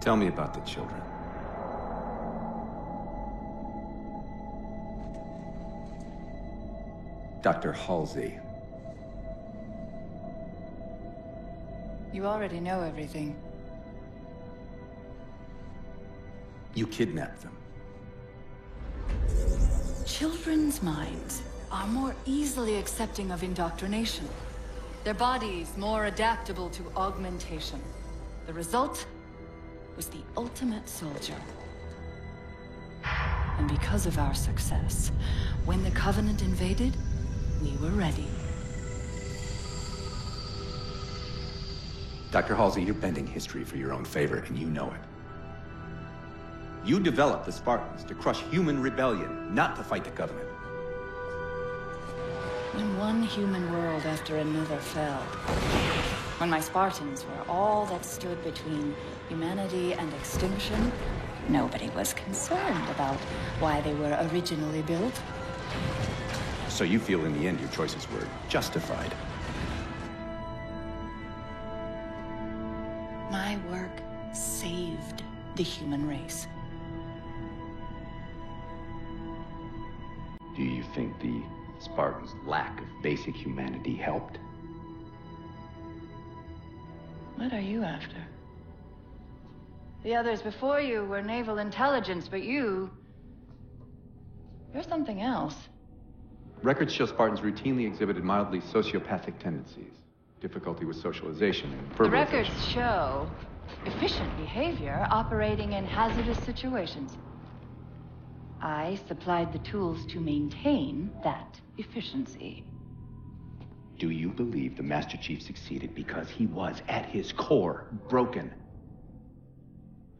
Tell me about the children. Dr. Halsey. You already know everything. You kidnapped them. Children's minds are more easily accepting of indoctrination. Their bodies more adaptable to augmentation. The result was the ultimate soldier. And because of our success, when the Covenant invaded, we were ready. Dr. Halsey, you're bending history for your own favor, and you know it. You developed the Spartans to crush human rebellion, not to fight the Covenant. When one human world after another fell, when my Spartans were all that stood between humanity and extinction, nobody was concerned about why they were originally built. So you feel in the end your choices were justified? My work saved the human race. Do you think the Spartans' lack of basic humanity helped? What are you after? The others before you were naval intelligence, but you're something else. Records show Spartans routinely exhibited mildly sociopathic tendencies, difficulty with socialization and verbalization. The records show efficient behavior operating in hazardous situations. I supplied the tools to maintain that efficiency. Do you believe the Master Chief succeeded because he was, at his core, broken?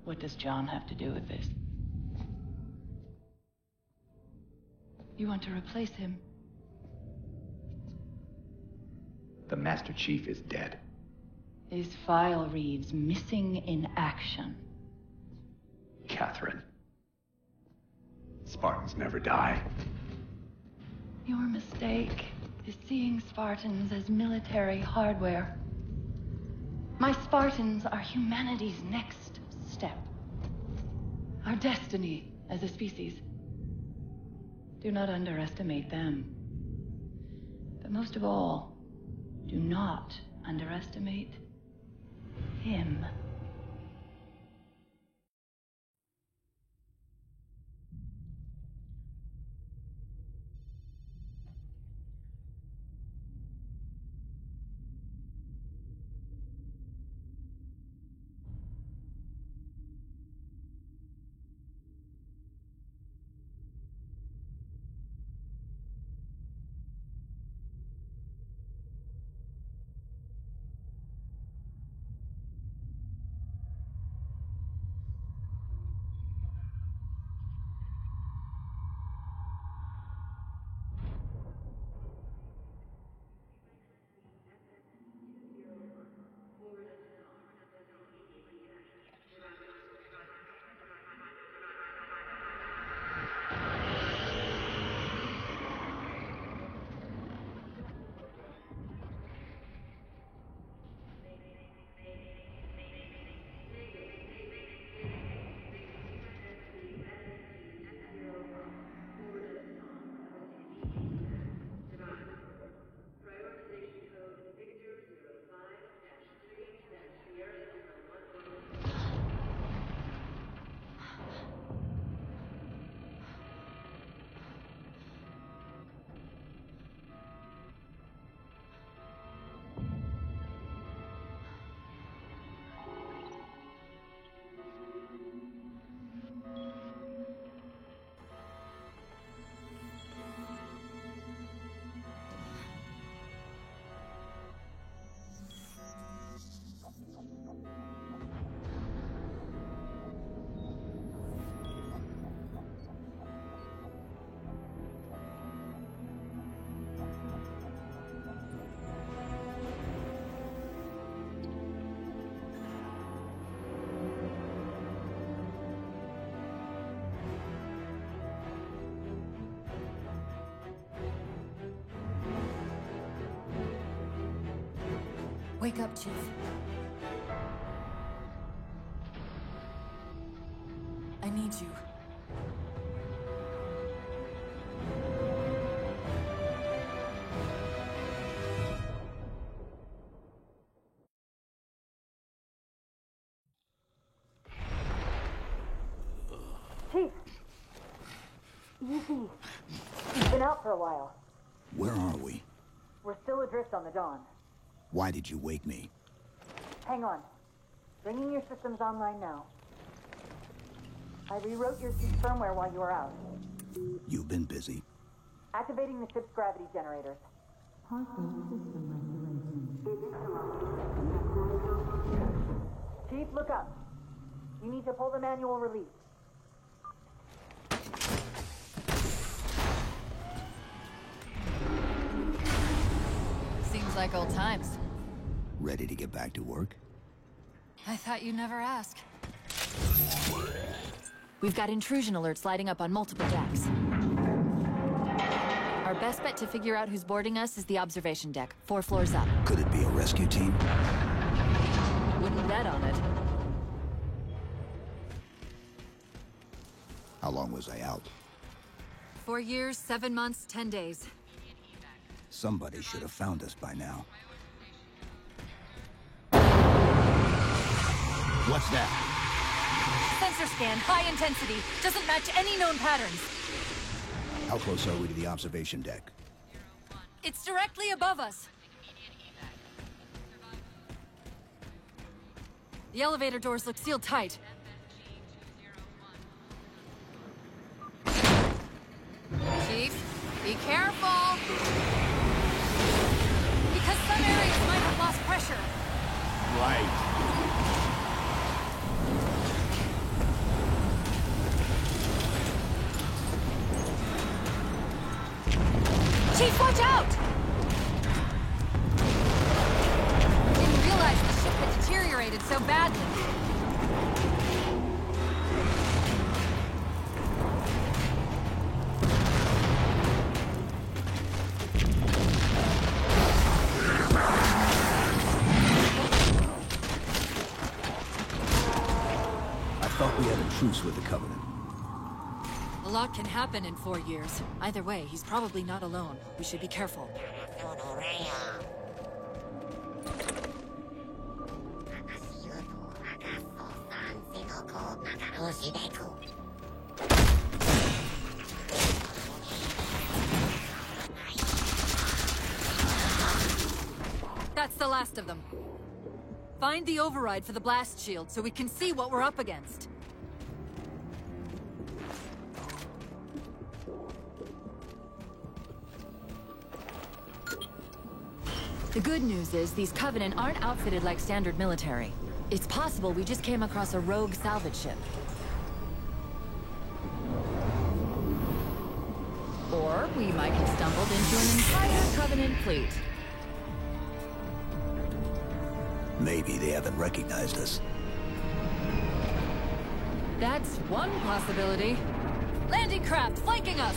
What does John have to do with this? You want to replace him? The Master Chief is dead. His file reads missing in action. Catherine. Spartans never die. Your mistake is seeing Spartans as military hardware. My Spartans are humanity's next step. Our destiny as a species. Do not underestimate them. But most of all, do not underestimate him. Wake up, Chief. need you. Chief! Easy. He's been out for a while. Where are we? We're still adrift on the Dawn. Why did you wake me? Hang on. Bringing your systems online now. I rewrote your ship's firmware while you were out. You've been busy. Activating the ship's gravity generators. Chief, look up. You need to pull the manual release. Seems like old times. Ready to get back to work? I thought you'd never ask. We've got intrusion alerts lighting up on multiple decks. Our best bet to figure out who's boarding us is the observation deck, 4 floors up. Could it be a rescue team? Wouldn't bet on it. How long was I out? 4 years, 7 months, 10 days. Somebody should have found us by now. What's that? Sensor scan, high intensity. Doesn't match any known patterns. How close are we to the observation deck? It's directly above us. The elevator doors look sealed tight. Chief, be careful! Because some areas might have lost pressure. Right. Chief, watch out! Didn't realize the ship had deteriorated so badly. I thought we had a truce with the Covenant. A lot can happen in 4 years. Either way, he's probably not alone. We should be careful. That's the last of them. Find the override for the blast shield so we can see what we're up against. The good news is these Covenant aren't outfitted like standard military. It's possible we just came across a rogue salvage ship. Or we might have stumbled into an entire Covenant fleet. Maybe they haven't recognized us. That's one possibility. Landing craft flanking us!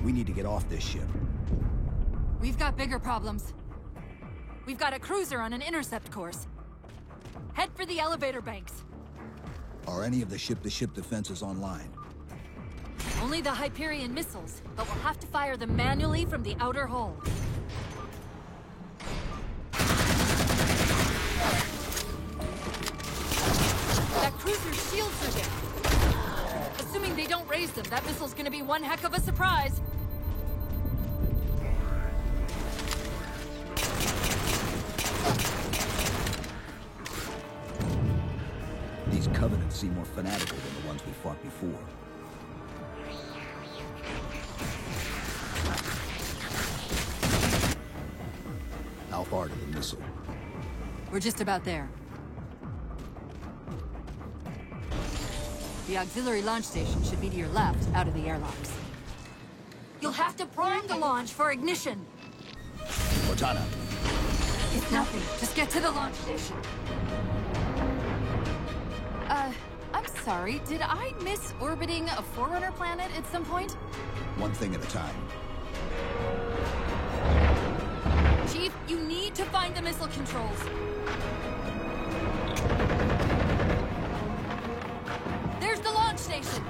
We need to get off this ship. We've got bigger problems. We've got a cruiser on an intercept course. Head for the elevator banks. Are any of the ship-to-ship defenses online? Only the Hyperion missiles, but we'll have to fire them manually from the outer hull. That cruiser's shields are down. Assuming they don't raise them, that missile's gonna be one heck of a surprise. These Covenants seem more fanatical than the ones we fought before. How far to the missile? We're just about there. The auxiliary launch station should be to your left, out of the airlocks. You'll have to prime the launch for ignition. Cortana. It's nothing. Just get to the launch station. I'm sorry, did I miss orbiting a Forerunner planet at some point? One thing at a time. Chief, you need to find the missile controls. There's the launch station.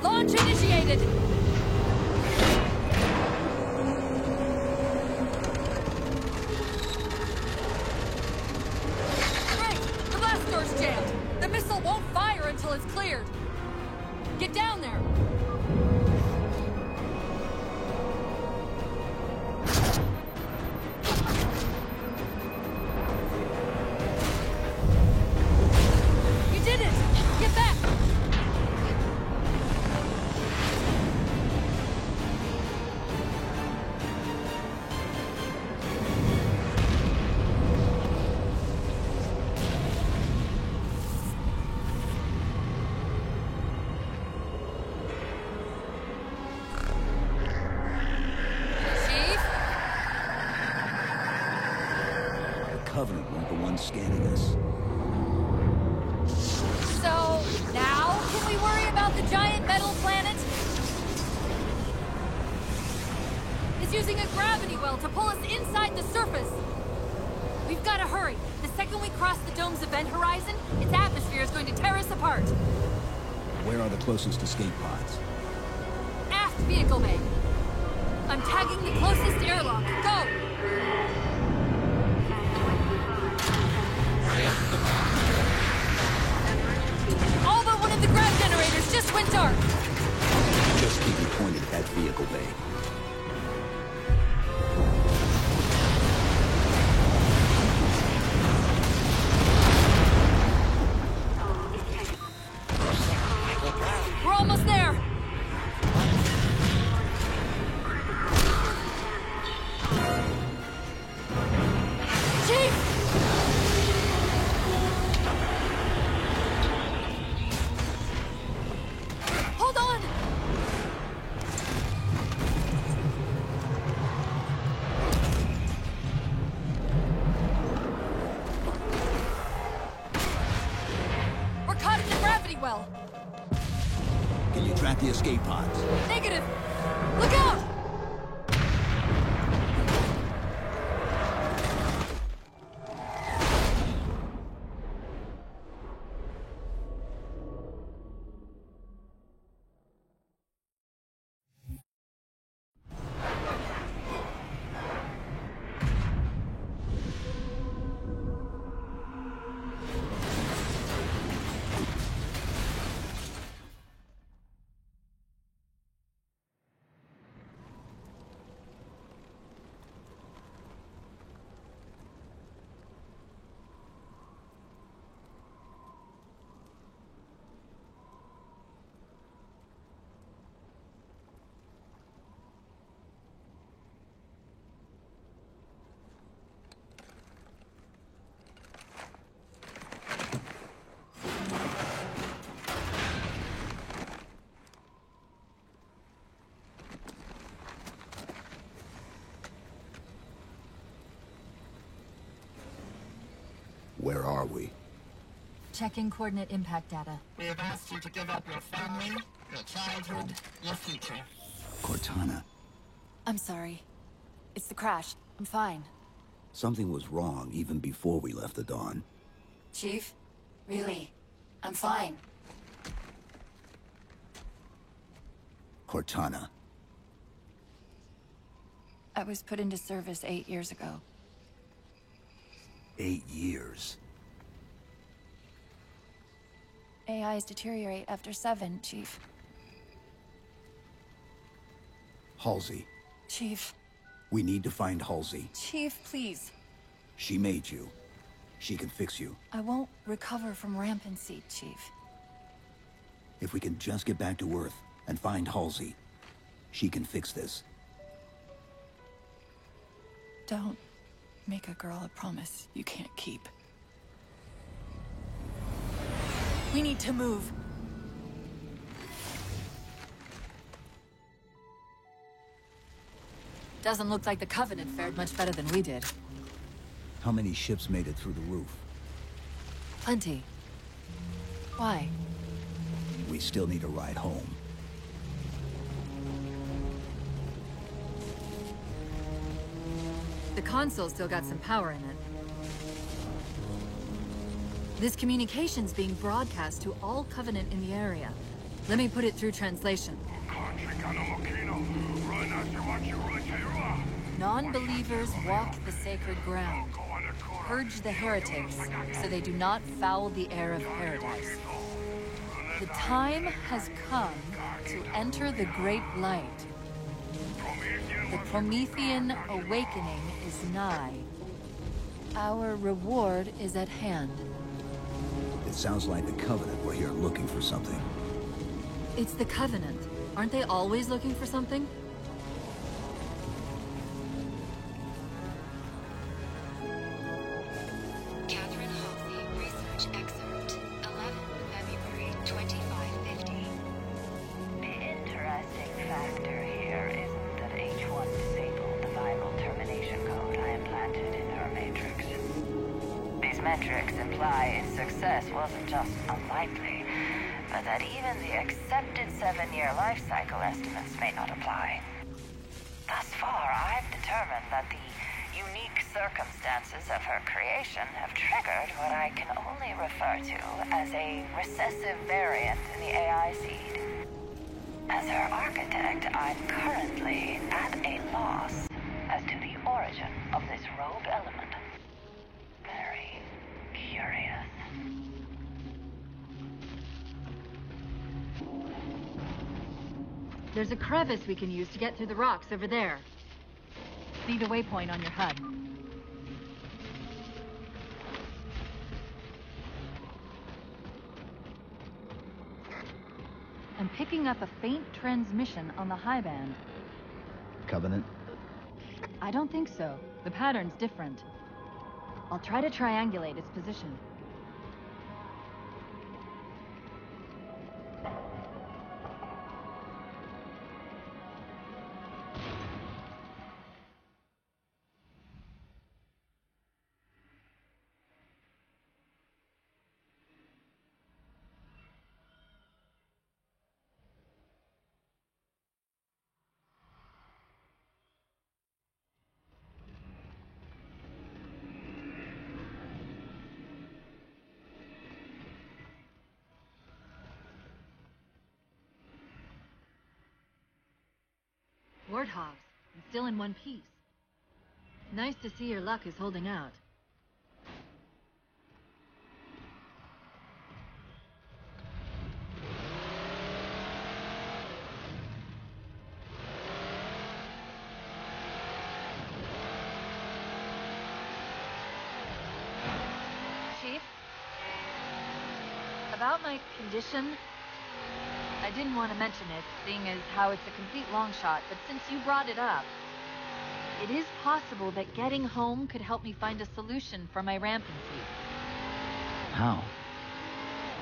Launch initiated. Great! The blast door's jammed. The missile won't fire until it's cleared. Get down there. You did it! Get back! Chief? The Covenant weren't the ones scanning us. So, now can we worry about the giant metal planet? It's using a gravity well to pull us inside the surface. We've got to hurry. The second we cross the dome's event horizon, its atmosphere is going to tear us apart. Where are the closest escape pods? Aft vehicle bay. I'm tagging the closest airlock. Go! All but one of the grav generators just went dark. Just keep me pointed at that vehicle bay. We're almost there. Chief! Hold on! We're caught in the gravity well. Can you track the escape pods? Negative! Look out! Where are we? Checking coordinate impact data. We have asked you to give up your family, your childhood, your future. Cortana. I'm sorry. It's the crash. I'm fine. Something was wrong even before we left the Dawn. Chief? Really? I'm fine. Cortana. I was put into service 8 years ago. 8 years. AIs deteriorate after 7, Chief. Halsey. Chief. We need to find Halsey. Chief, please. She made you. She can fix you. I won't recover from rampancy, Chief. If we can just get back to Earth and find Halsey, she can fix this. Don't make a girl a promise you can't keep. We need to move. Doesn't look like the Covenant fared much better than we did. How many ships made it through the roof? Plenty. Why? We still need a ride home. The console's still got some power in it. This communication's being broadcast to all Covenant in the area. Let me put it through translation. Non-believers walk the sacred ground. Purge the heretics, so they do not foul the air of paradise. The time has come to enter the great light. The Promethean awakening is nigh. Our reward is at hand. It sounds like the Covenant were here looking for something. It's the Covenant. Aren't they always looking for something? Catherine Halsey, research excerpt, 11 February 2550. The interesting factor here isn't that H1 disabled the viral termination code I implanted in her matrix. These metrics imply its success wasn't just unlikely, but that even the accepted 7-year life cycle estimates may not apply. Thus far, I've determined that the unique circumstances of her creation have triggered what I can only refer to as a recessive variant in the AI seed. As her architect, I'm currently at a loss as to the origin of this rogue element. Very curious. There's a crevice we can use to get through the rocks over there. Need a waypoint on your HUD. I'm picking up a faint transmission on the high band. Covenant? I don't think so. The pattern's different. I'll try to triangulate its position. Warthogs, and still in one piece. Nice to see your luck is holding out. Chief? About my condition? I didn't want to mention it, seeing as how it's a complete long shot, but since you brought it up, it is possible that getting home could help me find a solution for my rampancy. How?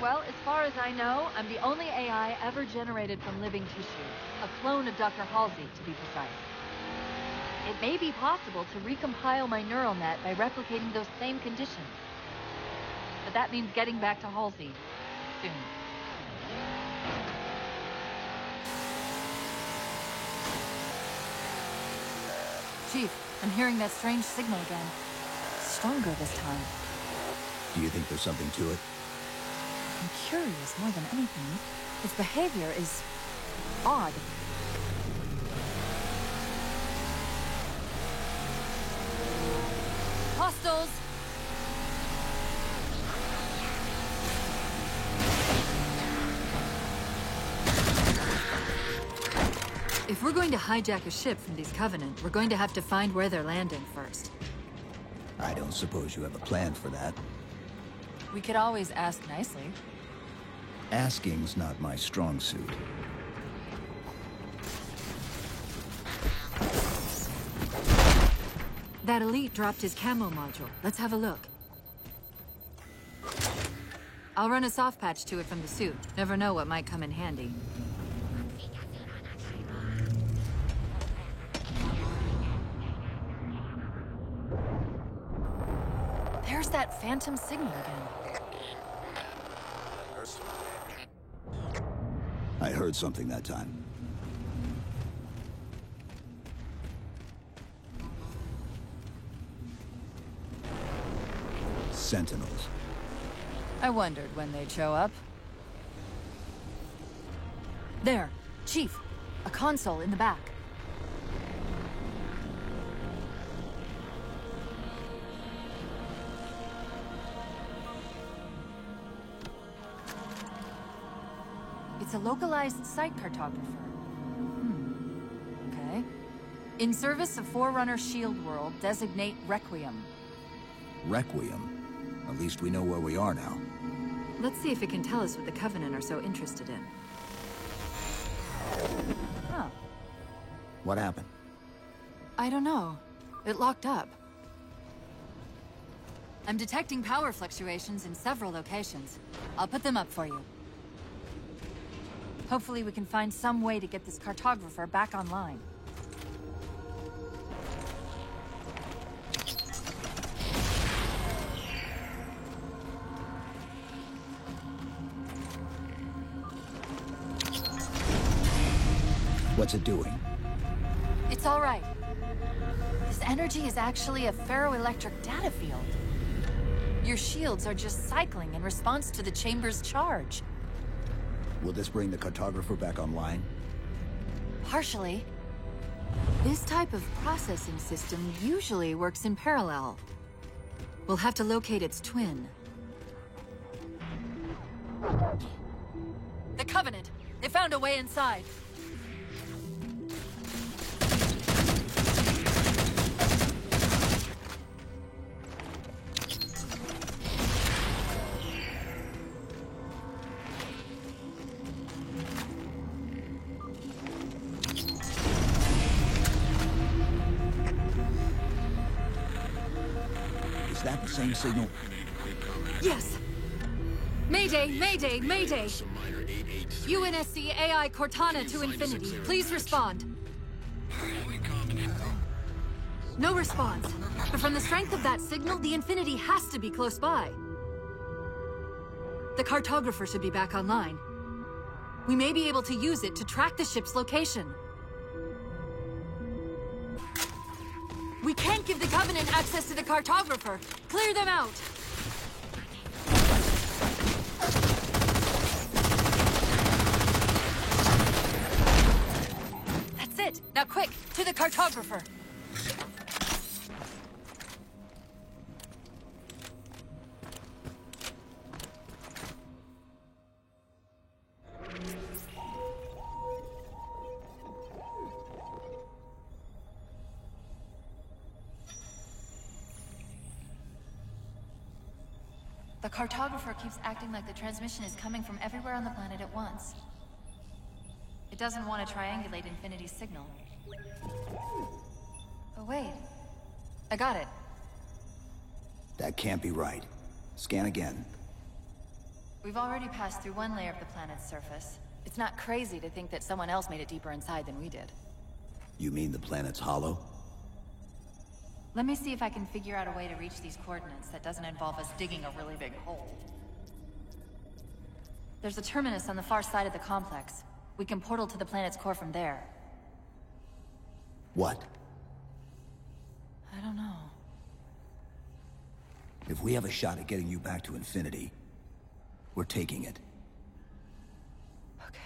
Well, as far as I know, I'm the only AI ever generated from living tissue. A clone of Dr. Halsey, to be precise. It may be possible to recompile my neural net by replicating those same conditions. But that means getting back to Halsey soon. Chief, I'm hearing that strange signal again. Stronger this time. Do you think there's something to it? I'm curious more than anything. Its behavior is odd. Hostiles! If we're going to hijack a ship from these Covenant, we're going to have to find where they're landing first. I don't suppose you have a plan for that. We could always ask nicely. Asking's not my strong suit. That elite dropped his camo module. Let's have a look. I'll run a soft patch to it from the suit. Never know what might come in handy. There's that phantom signal again. I heard something that time. Sentinels. I wondered when they'd show up. There, Chief. A console in the back. It's a localized site cartographer. Okay. In service of Forerunner Shield World, designate Requiem. Requiem? At least we know where we are now. Let's see if it can tell us what the Covenant are so interested in. Huh. What happened? I don't know. It locked up. I'm detecting power fluctuations in several locations. I'll put them up for you. Hopefully we can find some way to get this cartographer back online. What's it doing? It's all right. This energy is actually a ferroelectric data field. Your shields are just cycling in response to the chamber's charge. Will this bring the cartographer back online? Partially. This type of processing system usually works in parallel. We'll have to locate its twin. The Covenant! They found a way inside. Is that the same signal? Yes! Mayday, Mayday, Mayday! UNSC AI Cortana to Infinity. Please respond. No response. But from the strength of that signal, the Infinity has to be close by. The cartographer should be back online. We may be able to use it to track the ship's location. We can't give the Covenant access to the cartographer. Clear them out. That's it. Now quick, to the cartographer. The cartographer keeps acting like the transmission is coming from everywhere on the planet at once. It doesn't want to triangulate Infinity's signal. Oh wait. I got it. That can't be right. Scan again. We've already passed through one layer of the planet's surface. It's not crazy to think that someone else made it deeper inside than we did. You mean the planet's hollow? Let me see if I can figure out a way to reach these coordinates that doesn't involve us digging a really big hole. There's a terminus on the far side of the complex. We can portal to the planet's core from there. What? I don't know. If we have a shot at getting you back to Infinity, we're taking it. Okay.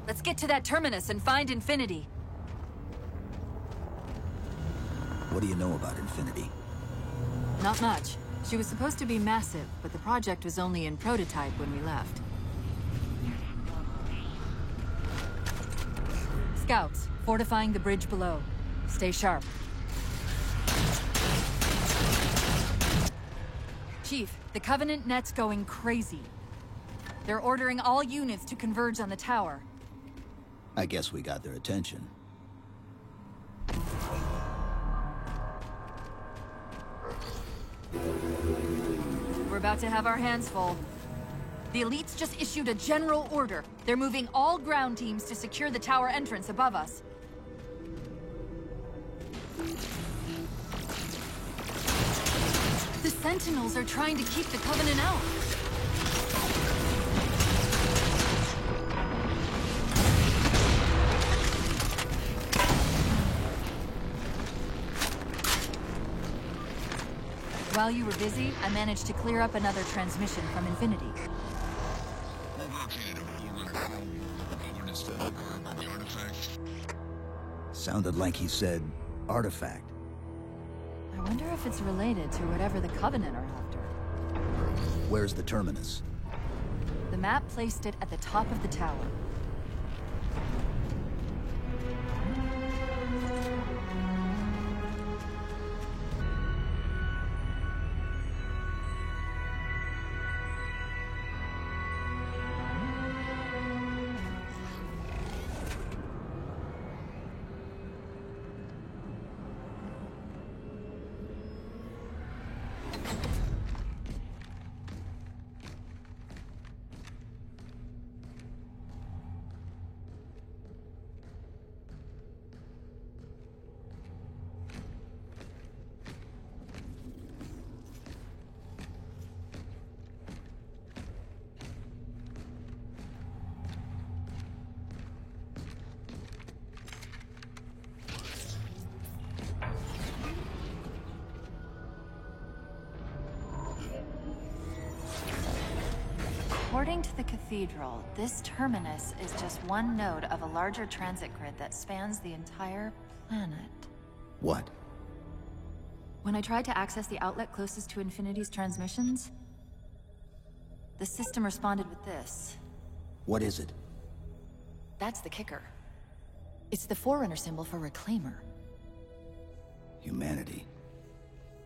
Let's get to that terminus and find Infinity. What do you know about Infinity? Not much. She was supposed to be massive, but the project was only in prototype when we left. Scouts, fortifying the bridge below. Stay sharp. Chief, the Covenant net's going crazy. They're ordering all units to converge on the tower. I guess we got their attention. we're about to have our hands full. The elites just issued a general order. They're moving all ground teams to secure the tower entrance above us. The Sentinels are trying to keep the Covenant out. While you were busy, I managed to clear up another transmission from Infinity. Sounded like he said artifact. I wonder if it's related to whatever the Covenant are after. Where's the terminus? The map placed it at the top of the tower. According to the Cathedral, this terminus is just one node of a larger transit grid that spans the entire planet. What? When I tried to access the outlet closest to Infinity's transmissions, the system responded with this. What is it? That's the kicker. It's the Forerunner symbol for Reclaimer. Humanity.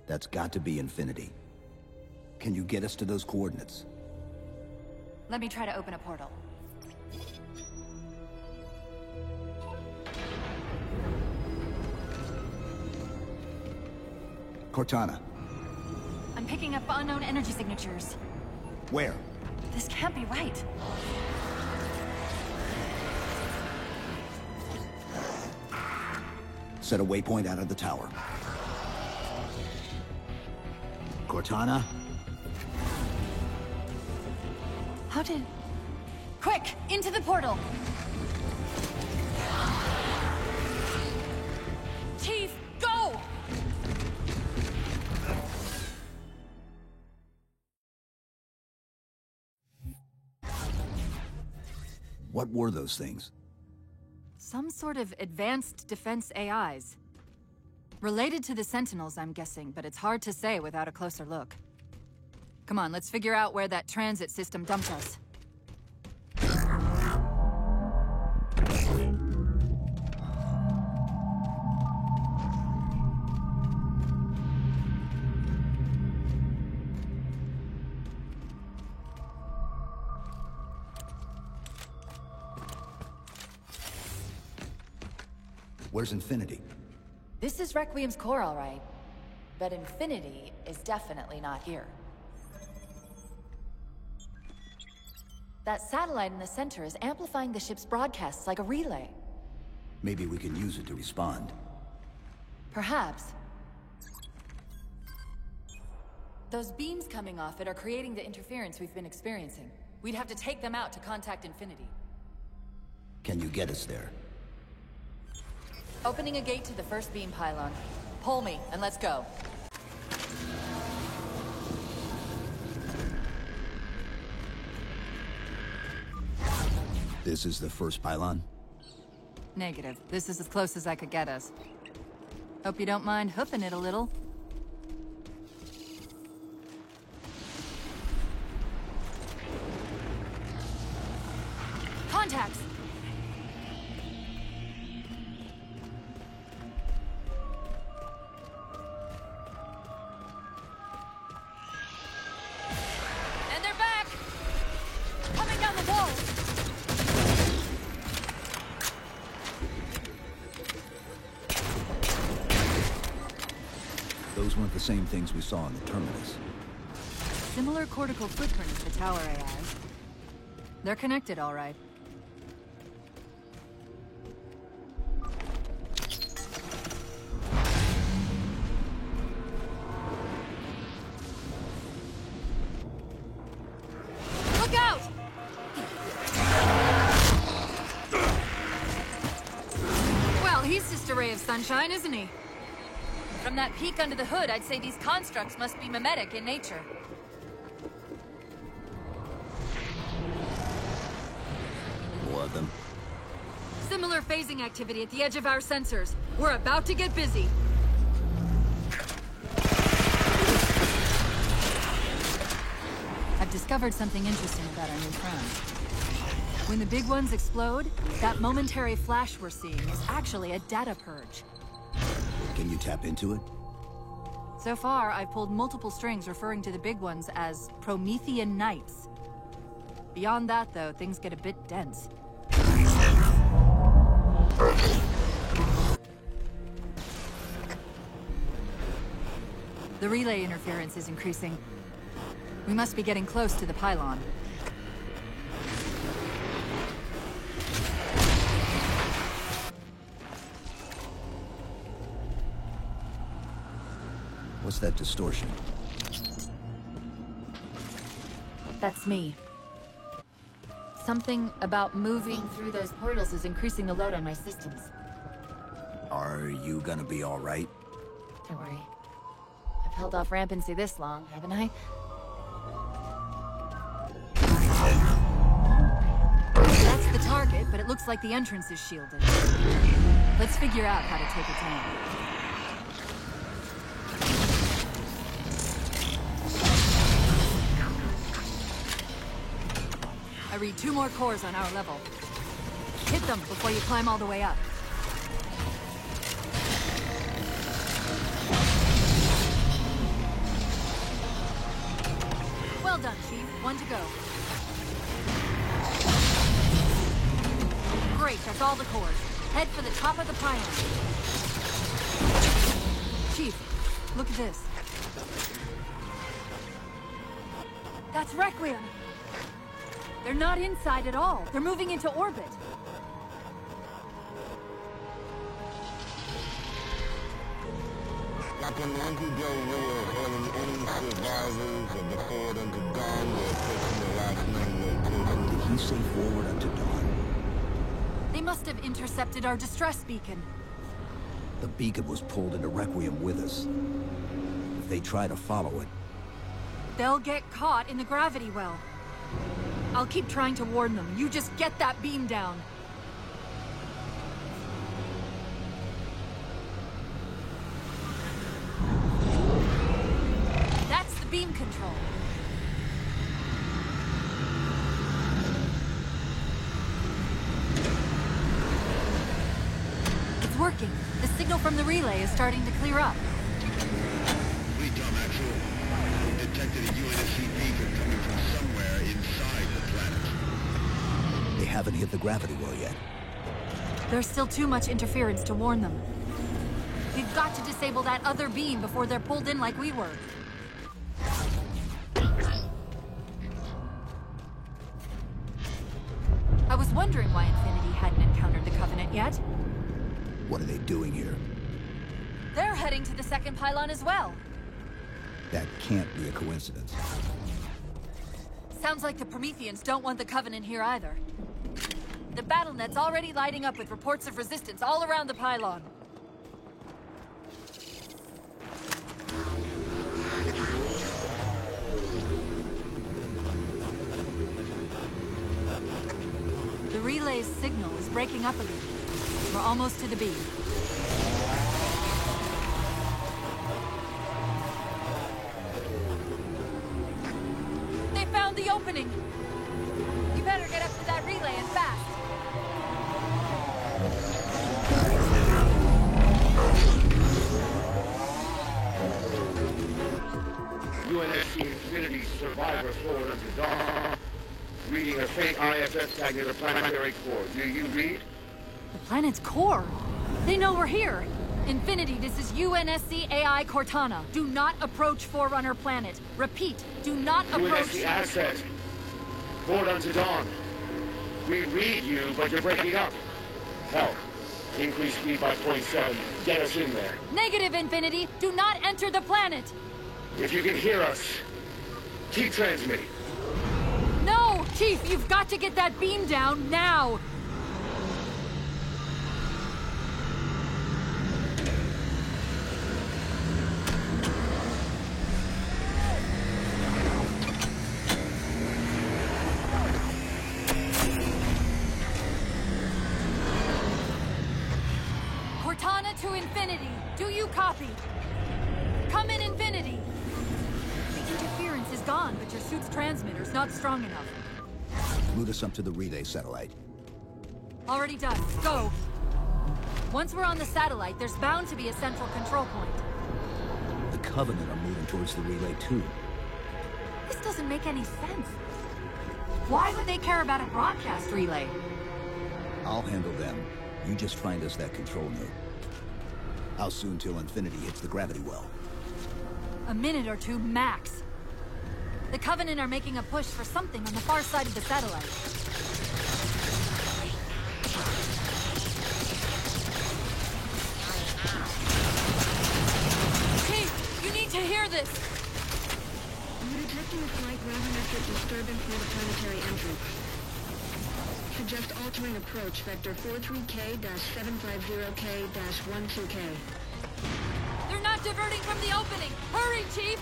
That's got to be Infinity. Can you get us to those coordinates? Let me try to open a portal. Cortana. I'm picking up unknown energy signatures. Where? This can't be right. Set a waypoint out of the tower. Cortana? How did... Quick! Into the portal! Chief, go! What were those things? Some sort of advanced defense AIs. Related to the Sentinels, I'm guessing, but it's hard to say without a closer look. Come on, let's figure out where that transit system dumped us. Where's Infinity? This is Requiem's core, all right. But Infinity is definitely not here. That satellite in the center is amplifying the ship's broadcasts like a relay. Maybe we can use it to respond. Perhaps. Those beams coming off it are creating the interference we've been experiencing. We'd have to take them out to contact Infinity. Can you get us there? Opening a gate to the first beam pylon. Pull me, and let's go. This is the first pylon? Negative. This is as close as I could get us. Hope you don't mind hoofing it a little. Contacts! And they're back! Coming down the wall! Those weren't the same things we saw in the terminus. Similar cortical footprint as the tower AIs. They're connected, all right. Look out! Well, he's just a ray of sunshine, isn't he? From that peek under the hood, I'd say these constructs must be mimetic in nature. More of them. Similar phasing activity at the edge of our sensors. We're about to get busy. I've discovered something interesting about our new friends. When the big ones explode, that momentary flash we're seeing is actually a data purge. Can you tap into it? So far, I've pulled multiple strings referring to the big ones as Promethean Knights. Beyond that, though, things get a bit dense. The relay interference is increasing. We must be getting close to the pylon. What's that distortion? That's me. Something about moving through those portals is increasing the load on my systems. Are you gonna be all right? Don't worry. I've held off rampancy this long, haven't I? That's the target, but it looks like the entrance is shielded. Let's figure out how to take it down. I read 2 more cores on our level. Hit them before you climb all the way up. Well done, Chief. 1 to go. Great, that's all the cores. Head for the top of the pylon. Chief, look at this. That's Requiem! They're not inside at all. They're moving into orbit. Like an antidote way of hailing any survivors of the Forward Unto Dawn were approaching the last known location. Did he say forward unto dawn? They must have intercepted our distress beacon. The beacon was pulled into Requiem with us. If they try to follow it... They'll get caught in the gravity well. I'll keep trying to warn them. You just get that beam down. That's the beam control. It's working. The signal from the relay is starting to clear up. Complete, Tom Actual. We detected a UNSC beacon coming from somewhere inside the planet. They haven't hit the gravity well yet. There's still too much interference to warn them. We've got to disable that other beam before they're pulled in like we were. I was wondering why Infinity hadn't encountered the Covenant yet. What are they doing here? They're heading to the second pylon as well. That can't be a coincidence. Sounds like the Prometheans don't want the Covenant here either. The BattleNet's already lighting up with reports of resistance all around the pylon. The relay's signal is breaking up a bit. We're almost to the beam. They found the opening! You better get up to that relay and fast! UNSC Infinity Survivor Forward Unto Dawn. Reading a faint ISS tag near the planetary core. Do you read? The planet's core? They know we're here. Infinity, this is UNSC AI Cortana. Do not approach Forerunner planet. Repeat, do not approach... UNSC asset. Forward unto dawn. We read you, but you're breaking up. Hell, increase speed by 0.7. Get us in there. Negative, Infinity. Do not enter the planet. If you can hear us, keep transmitting. No! Chief, you've got to get that beam down now! Cortana to Infinity. Do you copy? Come in, Infinity. The interference is gone, but your suit's transmitter's not strong enough. Route us up to the relay satellite. Already done. Go. Once we're on the satellite, there's bound to be a central control point. The Covenant are moving towards the relay too. This doesn't make any sense. Why would they care about a broadcast relay? I'll handle them. You just find us that control node. How soon till Infinity hits the gravity well? A minute or two, max. The Covenant are making a push for something on the far side of the satellite. Chief, you need to hear this! We're detecting a slight gravimetric disturbance near the planetary entrance. Suggest altering approach, vector 43K-750K-12K. They're not diverting from the opening! Hurry, Chief!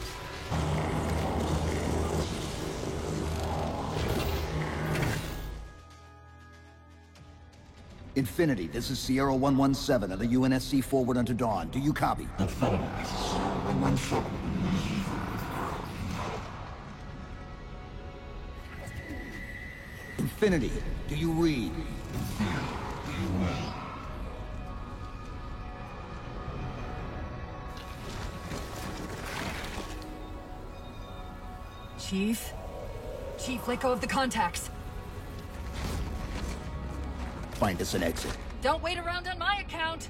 Infinity, this is Sierra 117 of the UNSC Forward Unto Dawn. Do you copy? Infinity, do you read? Chief? Chief, let go of the contacts. Find us an exit. Don't wait around on my account!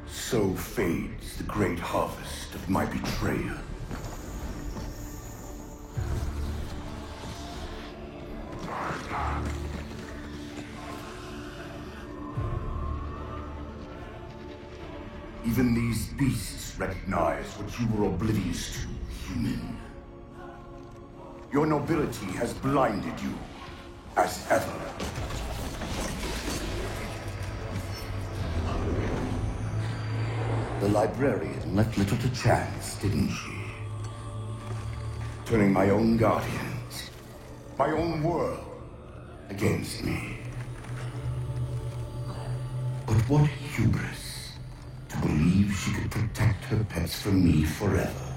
So fades the great harvest of my betrayer. Even these beasts recognize what you were oblivious to, human. Your nobility has blinded you, as ever. The librarian left little to chance, didn't she? Turning my own guardians, my own world, against me. But what hubris to believe she could protect her pets from me forever.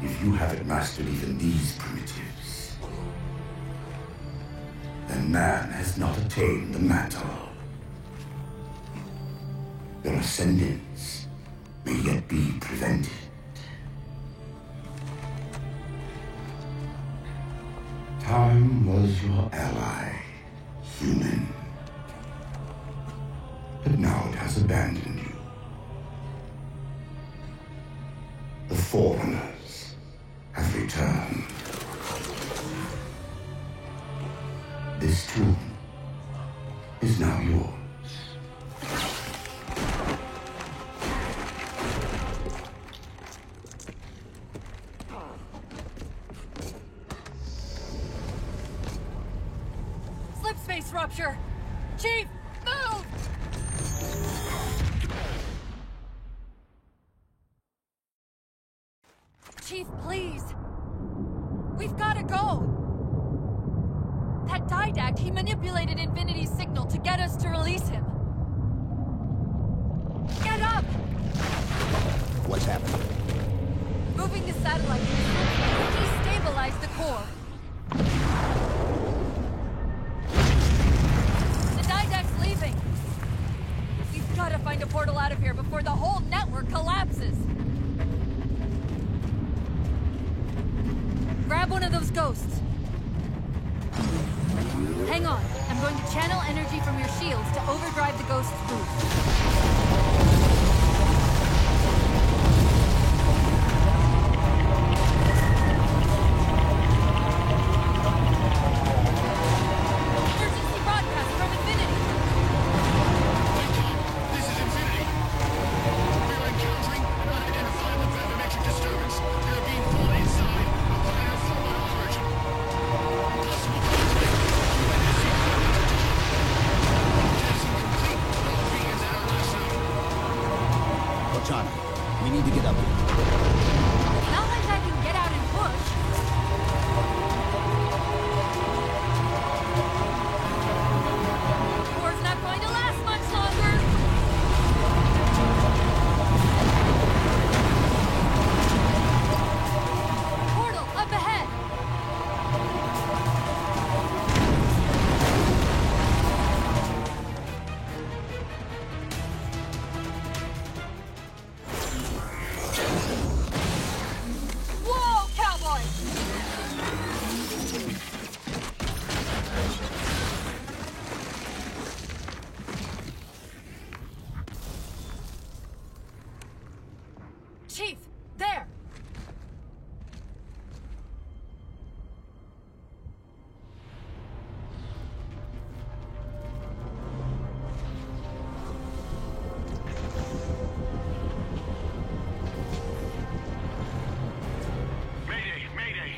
If you haven't mastered even these primitives, then man has not attained the mantle. Their ascendance may yet be prevented. Time was your ally, human. But now it has abandoned you. The Forerunners have returned. This tomb is now yours. rupture! Chief, move! Chief, please. We've gotta go! That Didact, he manipulated Infinity's signal to get us to release him. Get up! What's happening? Moving the satellite destabilize the core. The Didact's leaving. We've gotta find a portal out of here before the whole network collapses. Grab one of those ghosts. Hang on. I'm going to channel energy from your shields to overdrive the ghost's boost. We need to get up here. Not like I can get out and push. The war's not going to last much longer. Portal up ahead. Chief, there! Mayday! Mayday!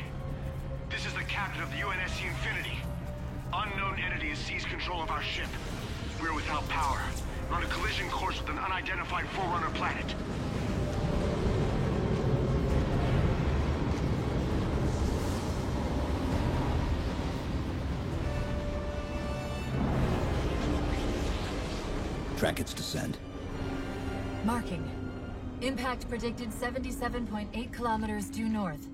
This is the captain of the UNSC Infinity. Unknown entity has seized control of our ship. We're without power. We're on a collision course with an unidentified Forerunner planet. Track its descent. Marking. Impact predicted 77.8 kilometers due north.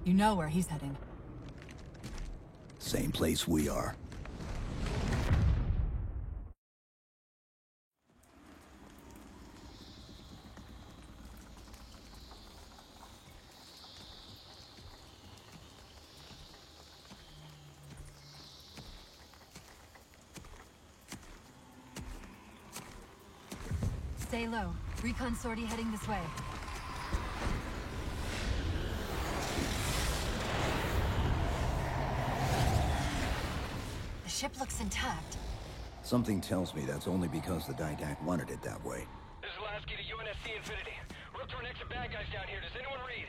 You know where he's heading. Same place we are. Stay low. Recon sortie heading this way. The ship looks intact. Something tells me that's only because the Didact wanted it that way. This is Lasky to UNSC Infinity. We're up to our next bad guys down here. Does anyone read?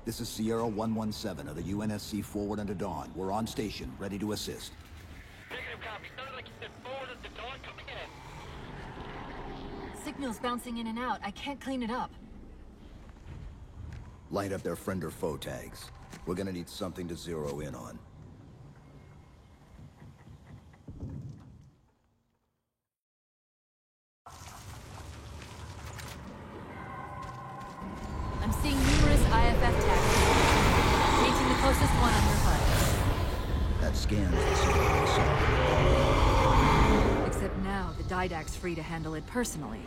This is Sierra 117 of the UNSC Forward Unto Dawn. We're on station, ready to assist. Negative copy. Sounded like you said Forward Unto Dawn coming in. Signal's bouncing in and out. I can't clean it up. Light up their friend or foe tags. We're gonna need something to zero in on. I'm seeing numerous IFF tags. Painting the closest one on your HUD. That scans the Except now, the Didact's free to handle it personally.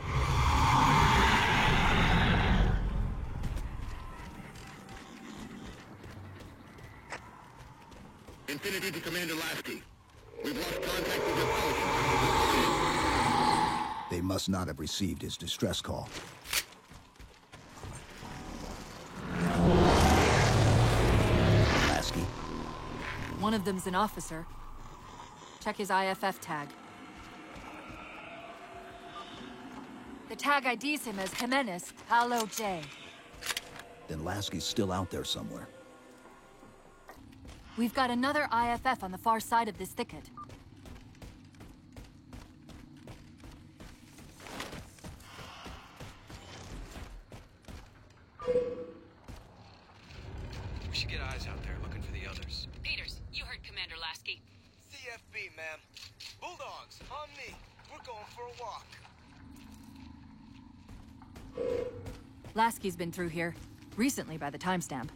Infinity to Commander Lasky. We've lost contact with your Pelican. They must not have received his distress call. Lasky, One of them's an officer. Check his IFF tag. The tag IDs him as Jimenez Palo J. Then Lasky's still out there somewhere. We've got another IFF on the far side of this thicket. We should get eyes out there looking for the others. Peters, you heard Commander Lasky. CFB, ma'am. Bulldogs, on me. We're going for a walk. Lasky's been through here. Recently by the timestamp.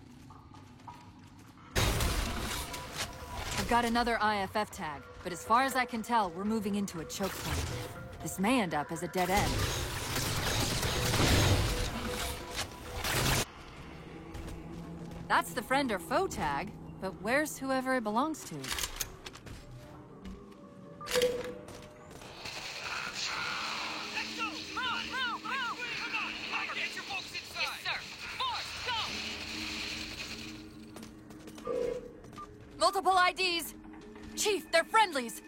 I've got another IFF tag, but as far as I can tell, we're moving into a choke point. This may end up as a dead end. That's the friend or foe tag, but where's whoever it belongs to? Multiple IDs! Chief, they're friendlies!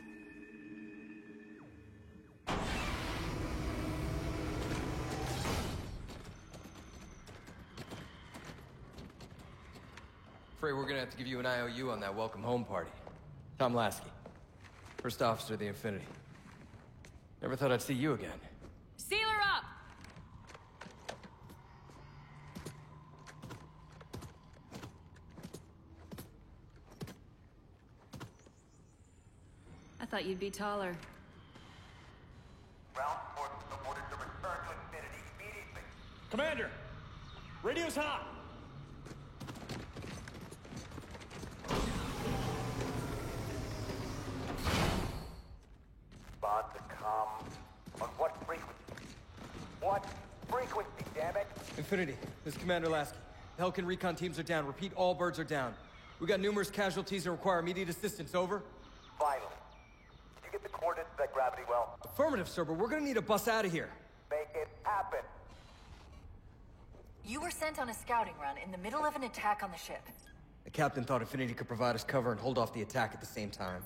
Afraid we're gonna have to give you an IOU on that welcome home party. Tom Lasky, first officer of the Infinity. Never thought I'd see you again. Seal her up! I thought you'd be taller. Ground forces ordered to return to Infinity immediately. Commander! Radio's hot! Bond to come. On what frequency? What frequency, damn it? Infinity, this is Commander Lasky. The Helkin recon teams are down. Repeat, all birds are down. We got numerous casualties and require immediate assistance. Over. Finally. Did you get the coordinates of that gravity well? Affirmative, sir, but we're gonna need a bus out of here. Make it happen. You were sent on a scouting run in the middle of an attack on the ship. The captain thought Infinity could provide us cover and hold off the attack at the same time.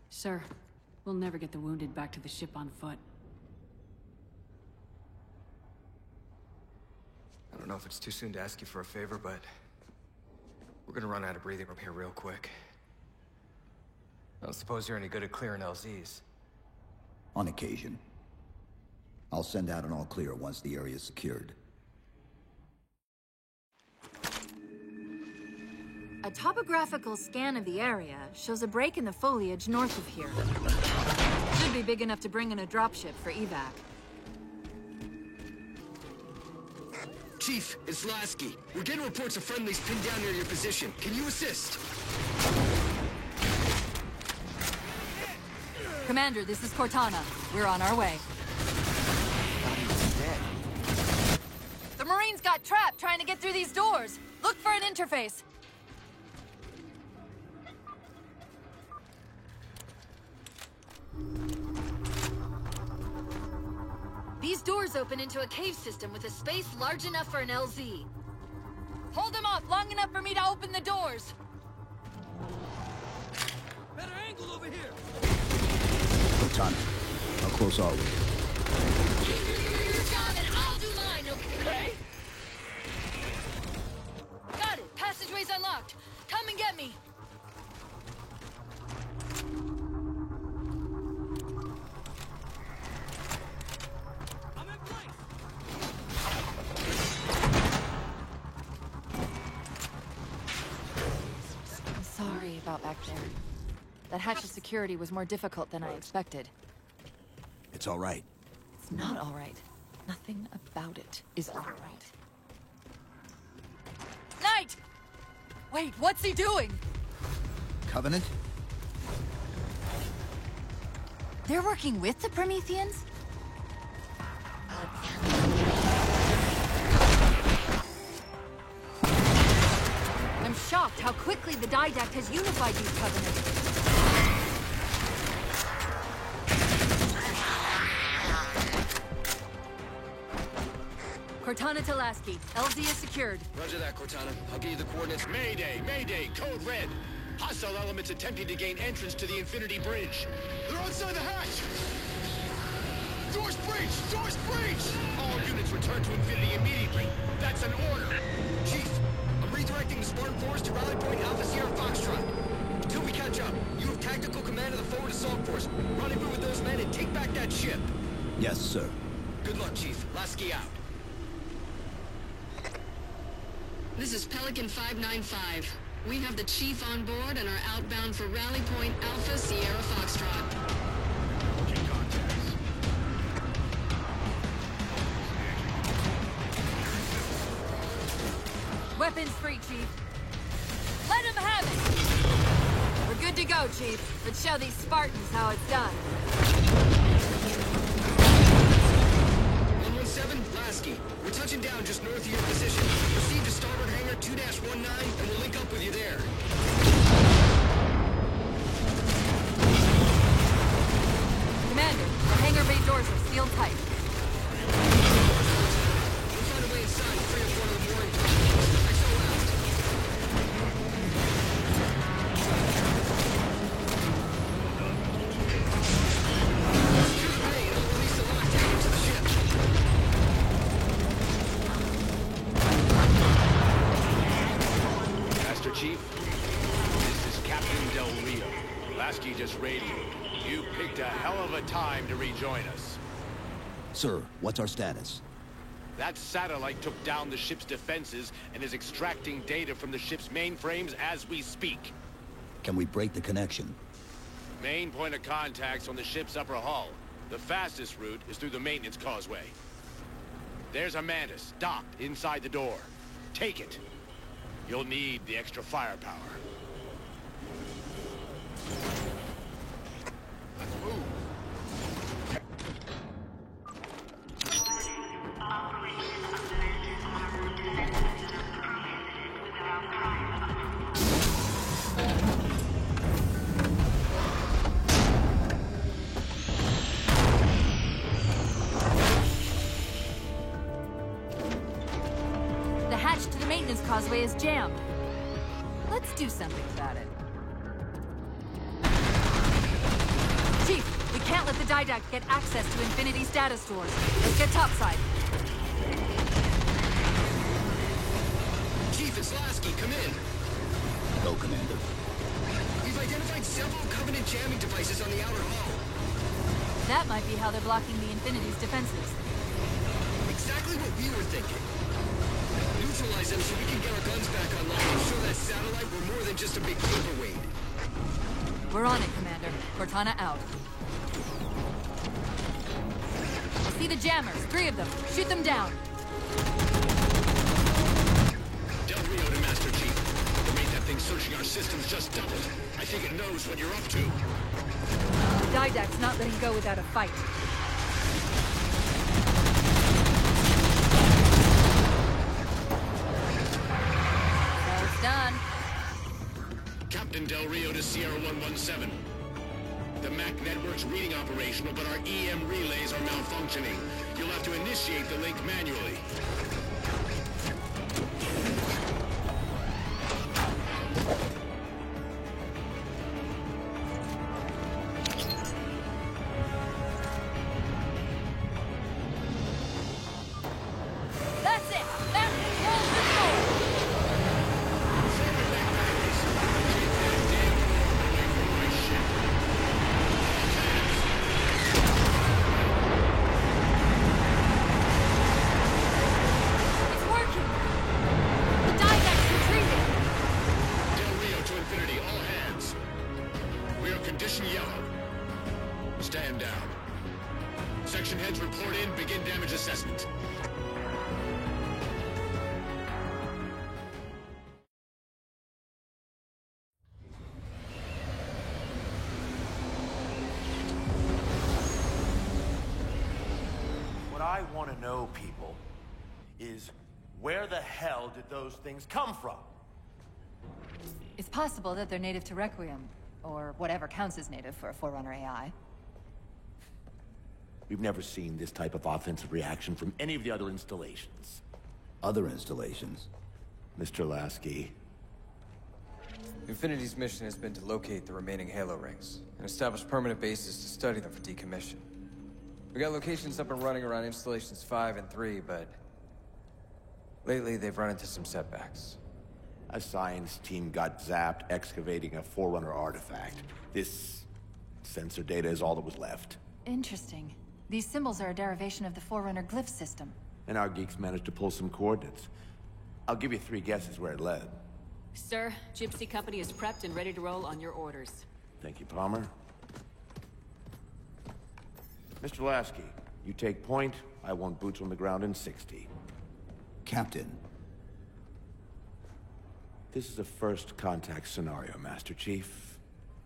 Sir, we'll never get the wounded back to the ship on foot. I don't know if it's too soon to ask you for a favor, but we're gonna run out of breathing room here real quick. I don't suppose you're any good at clearing LZs. On occasion. I'll send out an all clear once the area is secured. A topographical scan of the area shows a break in the foliage north of here. Should be big enough to bring in a dropship for evac. Chief, it's Lasky. We're getting reports of friendlies pinned down near your position. Can you assist? Commander, this is Cortana. We're on our way. The Marines got trapped trying to get through these doors. Look for an interface. These doors open into a cave system with a space large enough for an LZ. Hold them off long enough for me to open the doors. Better angle over here! Cortana, how close are we? Do your job and I'll do mine, okay? Got it. Passageway's unlocked. Come and get me. I'm sorry about back there. That hatch of security was more difficult than I expected. It's all right. It's not all right. Nothing about it is all right. Knight! Wait, what's he doing? Covenant? They're working with the Prometheans? I'm shocked how quickly the Didact has unified these Covenants. Cortana to Lasky. LZ is secured. Roger that, Cortana. I'll give you the coordinates. Mayday! Mayday! Code red! Hostile elements attempting to gain entrance to the Infinity Bridge. They're outside the hatch! Doors breached! Doors breached! All units return to Infinity immediately. That's an order. Chief, I'm redirecting the Spartan Force to Rally Point Alpha Sierra Foxtrot. Until we catch up, you have tactical command of the forward assault force. Rendezvous with those men and take back that ship. Yes, sir. Good luck, Chief. Lasky out. This is Pelican 595. We have the Chief on board and are outbound for Rally Point Alpha Sierra Foxtrot. Weapons free, Chief. Let him have it! We're good to go, Chief. Let's show these Spartans how it's done. 117, Lasky. We're touching down just north of your position. Proceed to starboard hangar 2-19, and we'll link up with you there. Commander, the hangar bay doors are sealed tight. We'll find a way inside and free up one of the mooring posts. Chief, this is Captain Del Rio. Lasky just radioed. You picked a hell of a time to rejoin us. Sir, what's our status? That satellite took down the ship's defenses and is extracting data from the ship's mainframes as we speak. Can we break the connection? Main point of contact's on the ship's upper hull. The fastest route is through the maintenance causeway. There's a Mantis docked inside the door. Take it. You'll need the extra firepower. Let's move. The hatch to the maintenance causeway is jammed. Let's do something about it. Chief, we can't let the Didact get access to Infinity status stores. Let's get topside. Chief, it's Lasky. Come in. Go, Commander. We've identified several Covenant jamming devices on the outer hull. That might be how they're blocking the Infinity's defenses. Exactly what we were thinking. Neutralize them so we can get our guns back online and show that satellite we're more than just a big paperweight. We're on it, Commander. Cortana out. I see the jammers. 3 of them. Shoot them down. Del Rio to Master Chief. The rate that thing's searching our systems just doubled. I think it knows what you're up to. The Didact's not letting go without a fight. Done. Captain Del Rio to Sierra 117. The MAC network's reading operational, but our EM relays are malfunctioning. You'll have to initiate the link manually. That's it! That controls the door! Condition yellow. Stand down. Section heads report in. Begin damage assessment. What I want to know, people, is where the hell did those things come from? It's possible that they're native to Requiem, or whatever counts as native for a Forerunner AI. We've never seen this type of offensive reaction from any of the other installations. Other installations? Mr. Lasky, Infinity's mission has been to locate the remaining Halo rings, and establish permanent bases to study them for decommission. We got locations up and running around Installations 5 and 3, but lately they've run into some setbacks. A science team got zapped excavating a Forerunner artifact. This sensor data is all that was left. Interesting. These symbols are a derivation of the Forerunner glyph system. And our geeks managed to pull some coordinates. I'll give you 3 guesses where it led. Sir, Gypsy Company is prepped and ready to roll on your orders. Thank you, Palmer. Mr. Lasky, you take point. I want boots on the ground in 60. Captain. This is a first contact scenario, Master Chief.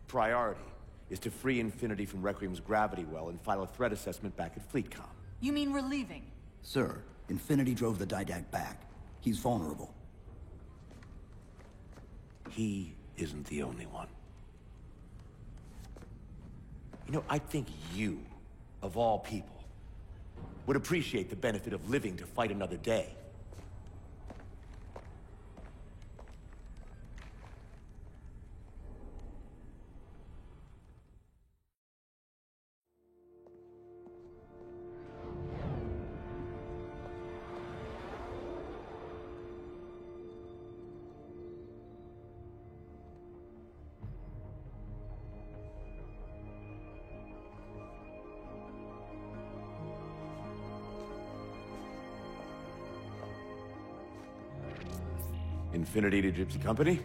Priority is to free Infinity from Requiem's gravity well and file a threat assessment back at FleetCom. You mean we're leaving? Sir, Infinity drove the Didact back. He's vulnerable. He isn't the only one. You know, I think you, of all people, would appreciate the benefit of living to fight another day. Infinity to Gypsy Company?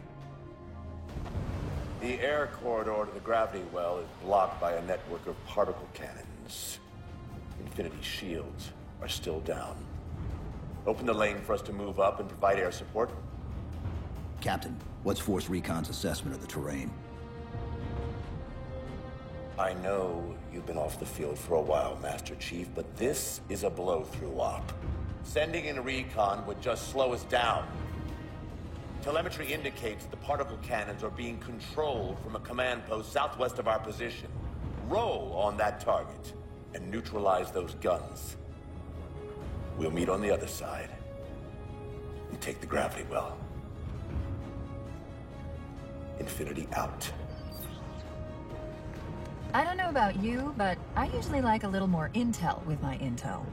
The air corridor to the gravity well is blocked by a network of particle cannons. Infinity's shields are still down. Open the lane for us to move up and provide air support. Captain, what's Force Recon's assessment of the terrain? I know you've been off the field for a while, Master Chief, but this is a blow-through op. Sending in recon would just slow us down. Telemetry indicates the particle cannons are being controlled from a command post southwest of our position. Roll on that target and neutralize those guns. We'll meet on the other side and take the gravity well. Infinity out. I don't know about you, but I usually like a little more intel with my intel.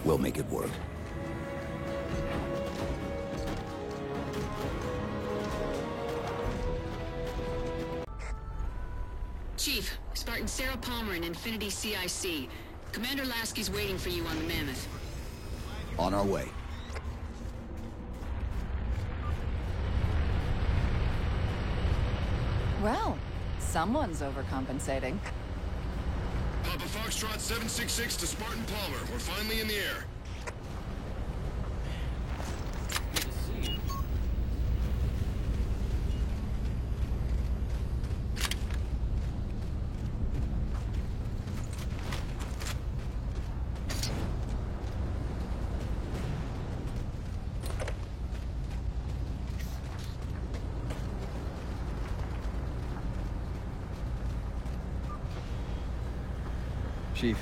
We'll make it work. Chief, Spartan Sarah Palmer in Infinity CIC. Commander Lasky's waiting for you on the Mammoth. On our way. Well, someone's overcompensating. Papa Foxtrot 766 to Spartan Palmer. We're finally in the air. Chief,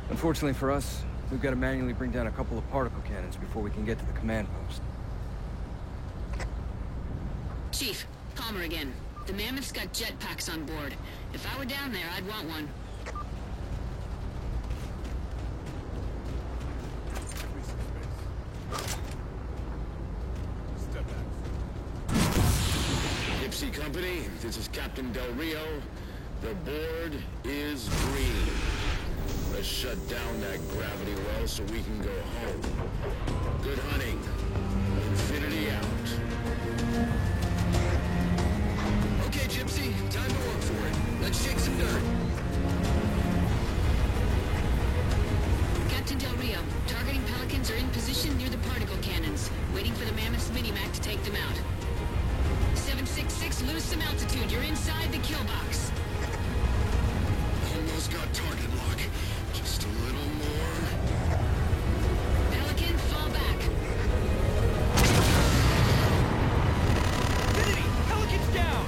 unfortunately for us, we've got to manually bring down a couple of particle cannons before we can get to the command post. Chief, Palmer again. The Mammoth's got jetpacks on board. If I were down there, I'd want one. Gypsy Company, this is Captain Del Rio. The board is green. Let's shut down that gravity well so we can go home. Good hunting. Infinity out. Okay, Gypsy, time to work for it. Let's shake some dirt. Captain Del Rio, targeting Pelicans are in position near the particle cannons, waiting for the Mammoth's Minimac to take them out. 766, lose some altitude. You're inside the kill box. Almost got target lock. Just a little more. Pelican, fall back. Infinity! Pelican's down!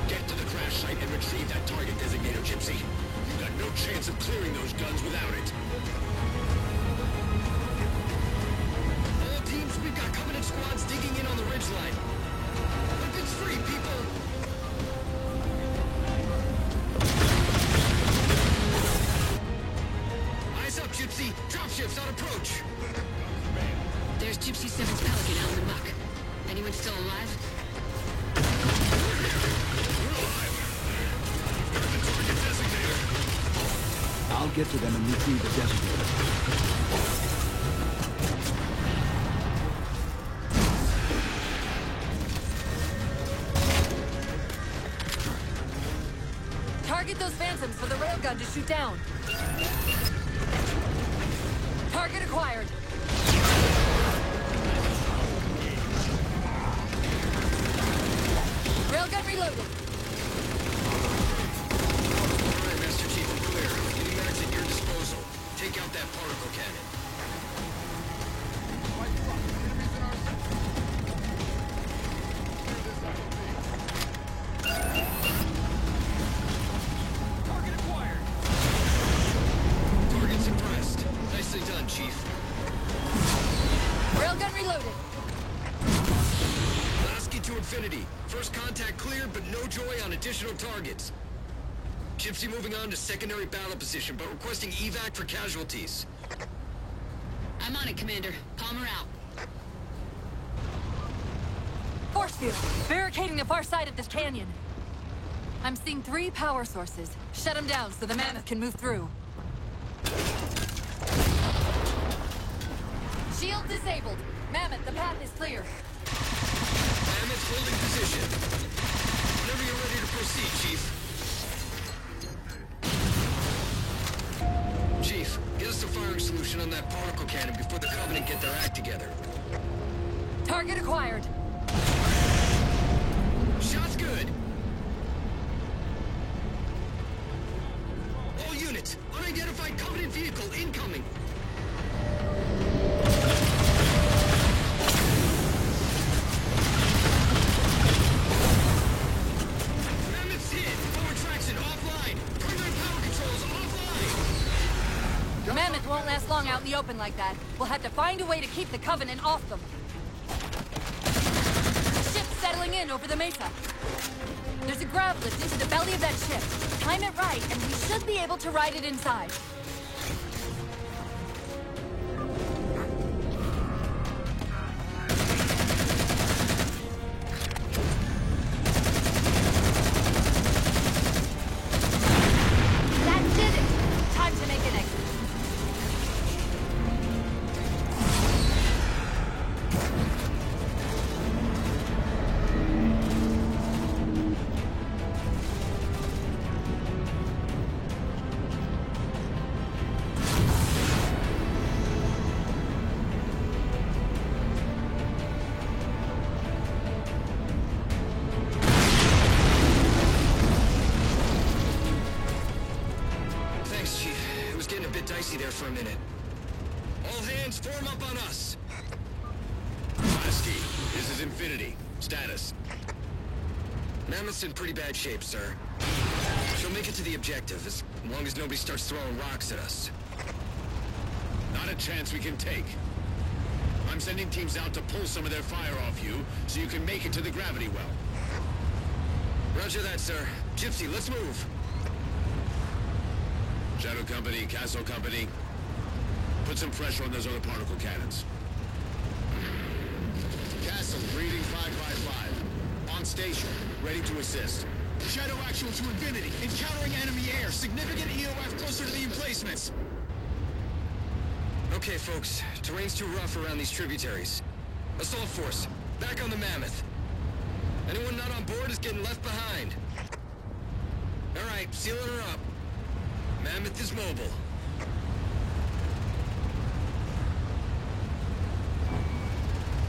Get to the crash site and retrieve that target designator, Gypsy. You've got no chance of clearing those guns without it. All teams, we've got Covenant squads digging in on the ridgeline. Evacs on approach. There's Gypsy 7's Pelican out in the muck. Anyone still alive? I'll get to them and retrieve the designator. Target those phantoms for the railgun to shoot down. Target acquired. Railgun reloaded. Alright, Master Chief, we're clear. Unimax at your disposal. Take out that particle cannon. Target acquired. Target's impressed. Nicely done, Chief. Railgun reloaded. Lasky to infinity. First contact cleared, but no joy on additional targets. Gypsy moving on to secondary battle position, but requesting evac for casualties. I'm on it, Commander. Palmer out. Force field, barricading the far side of this canyon. I'm seeing 3 power sources. Shut them down so the Mammoth can move through. Shield disabled. Mammoth, the path is clear. Mammoth holding position. Whenever you're ready to proceed, Chief. Chief, get us a firing solution on that particle cannon before the Covenant get their act together. Target acquired. Shot's good. All units, unidentified Covenant vehicle incoming. Mammoth's hit. Forward traction offline. Primary power controls offline. Mammoth won't last long out in the open like that. We'll have to find a way to keep the Covenant off them. Ship's settling in over the mesa. There's a grav lift into the belly of that ship. Time it right, and we should be able to ride it inside. That did it! Time to make an exit. Thanks, Chief. It was getting a bit dicey there for a minute. All hands form up on us. Lasky, this is Infinity. Status. Mammoth's in pretty bad shape, sir. She'll make it to the objective, as long as nobody starts throwing rocks at us. Not a chance we can take. I'm sending teams out to pull some of their fire off you, so you can make it to the gravity well. Roger that, sir. Gypsy, let's move. Shadow Company, Castle Company, put some pressure on those other particle cannons. Castle, reading 555. On station, ready to assist. Shadow actual to Infinity. Encountering enemy air. Significant EOF closer to the emplacements. Okay, folks. Terrain's too rough around these tributaries. Assault force, back on the Mammoth. Anyone not on board is getting left behind. All right, sealing her up. Mammoth is mobile.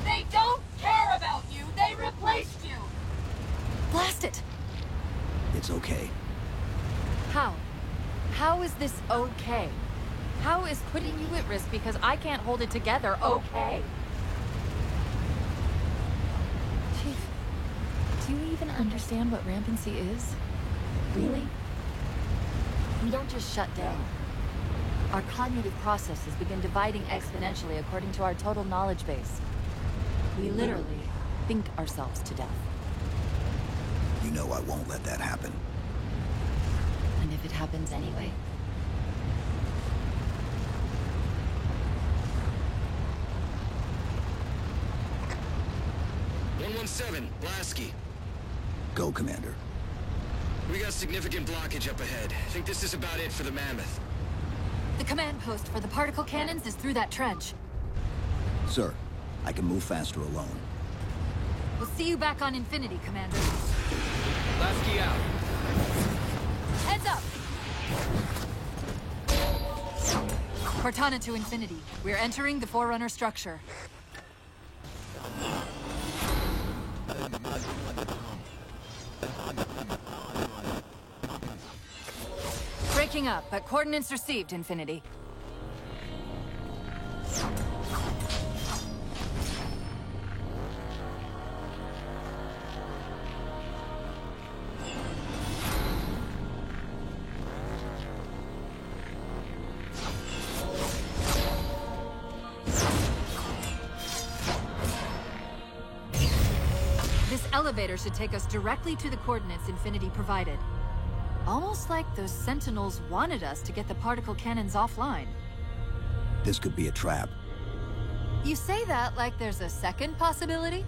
They don't care about you! They replaced you! Blast it! It's okay. How? How is this okay? How is putting you at risk because I can't hold it together okay? Chief, do you even understand what rampancy is? Really? We don't just shut down. Our cognitive processes begin dividing exponentially according to our total knowledge base. We literally think ourselves to death. You know I won't let that happen. And if it happens anyway? 317, Lasky. Go, Commander. We got significant blockage up ahead. I think this is about it for the Mammoth. The command post for the particle cannons is through that trench. Sir, I can move faster alone. We'll see you back on Infinity, Commander. Lasky out. Heads up! Cortana to Infinity. We're entering the Forerunner structure. Breaking up, but coordinates received, Infinity. This elevator should take us directly to the coordinates Infinity provided. Almost like those Sentinels wanted us to get the particle cannons offline. This could be a trap. You say that like there's a second possibility?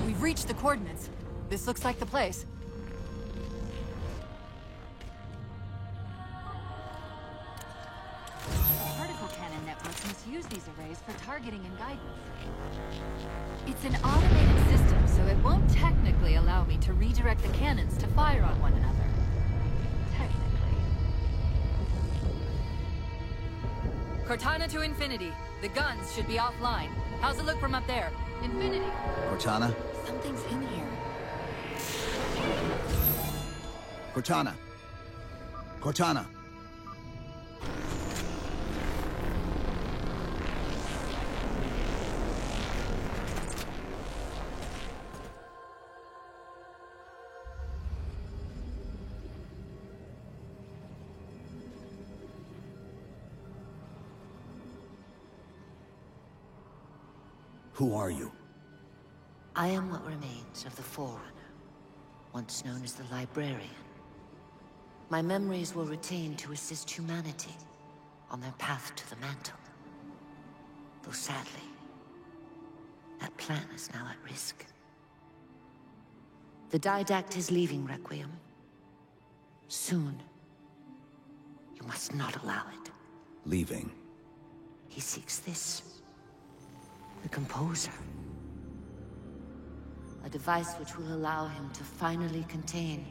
We've reached the coordinates. This looks like the place. Particle cannon networks misuse these arrays for targeting and guidance. It's an automated system, so it won't technically allow me to redirect the cannons to fire on one another. Technically. Cortana to Infinity. The guns should be offline. How's it look from up there? Infinity. Cortana? Something's in here. Cortana! Cortana! Who are you? I am what remains of the Forerunner, once known as the Librarian. My memories were retained to assist humanity on their path to the mantle. Though sadly, that plan is now at risk. The Didact is leaving Requiem. Soon. You must not allow it. Leaving? He seeks this. The Composer. A device which will allow him to finally contain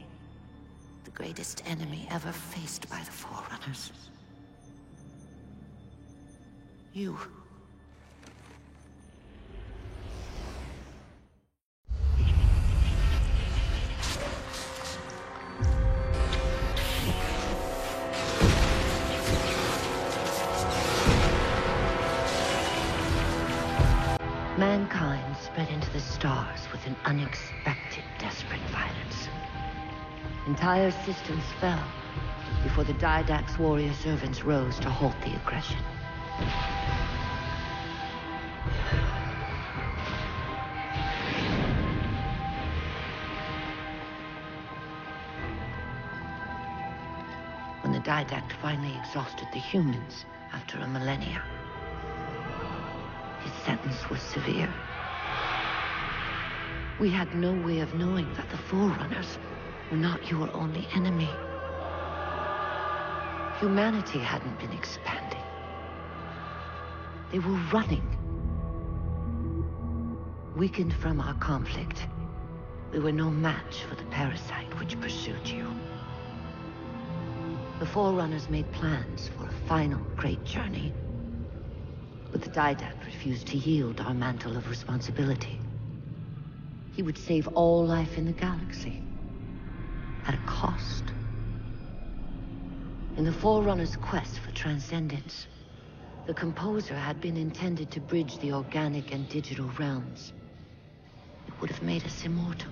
the greatest enemy ever faced by the Forerunners. You. Mankind spread into the stars with an unexpected, desperate violence. Entire systems fell before the Didact's warrior servants rose to halt the aggression. When the Didact finally exhausted the humans after a millennia, his sentence was severe. We had no way of knowing that the Forerunners were not your only enemy. Humanity hadn't been expanding. They were running. Weakened from our conflict, we were no match for the parasite which pursued you. The Forerunners made plans for a final great journey, but the Didact refused to yield our mantle of responsibility. He would save all life in the galaxy, at a cost. In the Forerunner's quest for transcendence, the Composer had been intended to bridge the organic and digital realms. It would have made us immortal.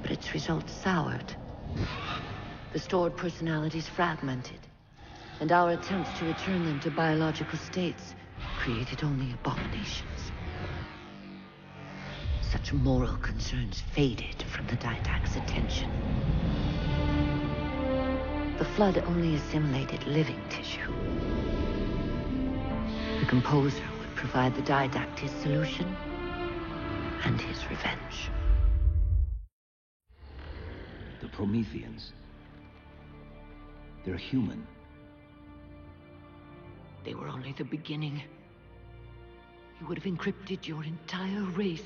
But its results soured. The stored personalities fragmented, and our attempts to return them to biological states created only abominations. Such moral concerns faded from the Didact's attention. The Flood only assimilated living tissue. The Composer would provide the Didact his solution and his revenge. The Prometheans. They're human. They were only the beginning. He would have encrypted your entire race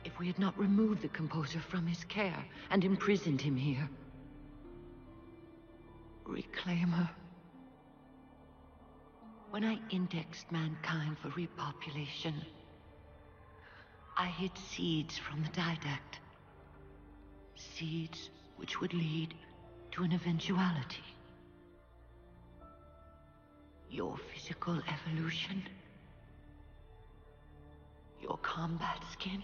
if we had not removed the Composer from his care and imprisoned him here. Reclaimer. When I indexed mankind for repopulation, I hid seeds from the Didact. Seeds which would lead to an eventuality. Your physical evolution. Your combat skin.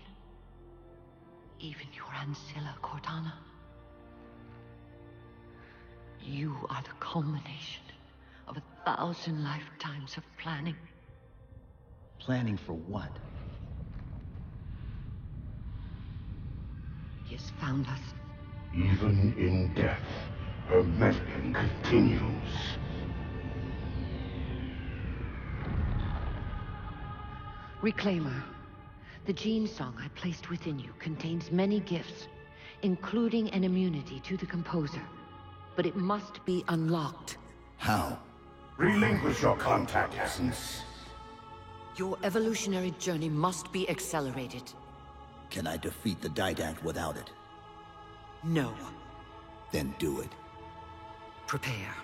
Even your Ancilla Cortana. You are the culmination of 1,000 lifetimes of planning. Planning for what? He has found us. Even in death, her meddling continues. Reclaimer. The gene song I placed within you contains many gifts, including an immunity to the Composer. But it must be unlocked. How? Relinquish your contact essence. Your evolutionary journey must be accelerated. Can I defeat the Didact without it? No. Then do it. Prepare.